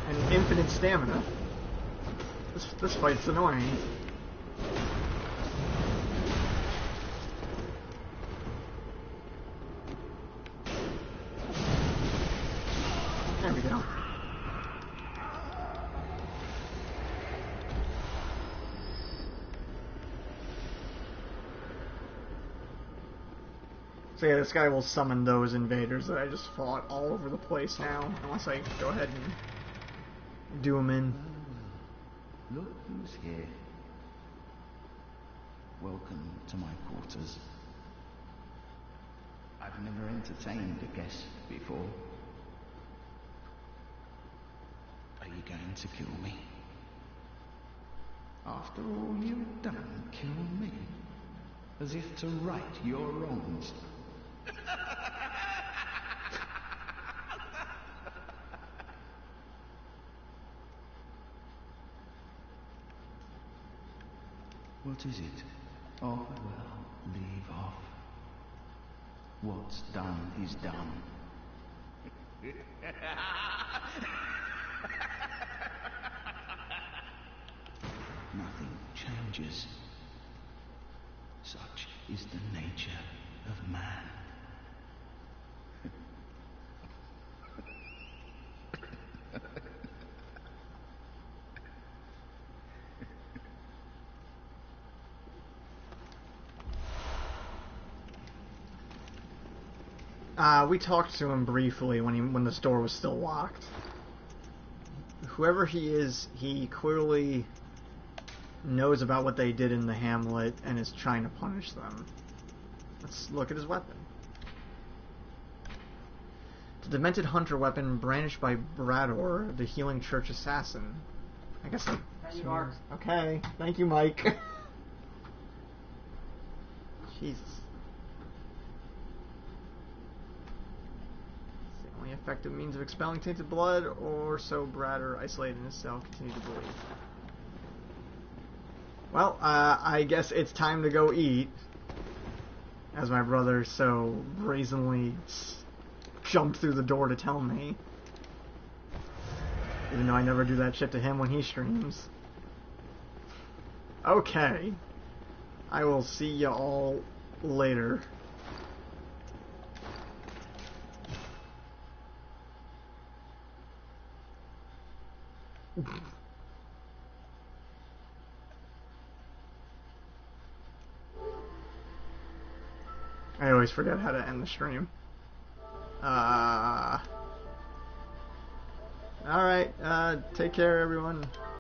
and infinite stamina. This fight's annoying. There we go. So yeah, this guy will summon those invaders that I just fought all over the place now, unless I go ahead and do them in. Look who's here. Welcome to my quarters. I've never entertained a guest before. Are you going to kill me? After all you've done, kill me? As if to right your wrongs. What is it? Oh, well, leave off. What's done is done. Nothing changes. Such is the nature of man. We talked to him briefly when the store was still locked. Whoever he is, he clearly knows about what they did in the hamlet and is trying to punish them. Let's look at his weapon. The demented hunter weapon brandished by Brador, the healing church assassin. I guess I... There you are. Okay, thank you, Mike. Jesus. Only effective means of expelling tainted blood, or so Brador, isolated in his cell, continued to believe. Well, I guess it's time to go eat, as my brother so brazenly jumped through the door to tell me. Even though I never do that shit to him when he streams. Okay. I will see you all later. I always forget how to end the stream. Take care, everyone.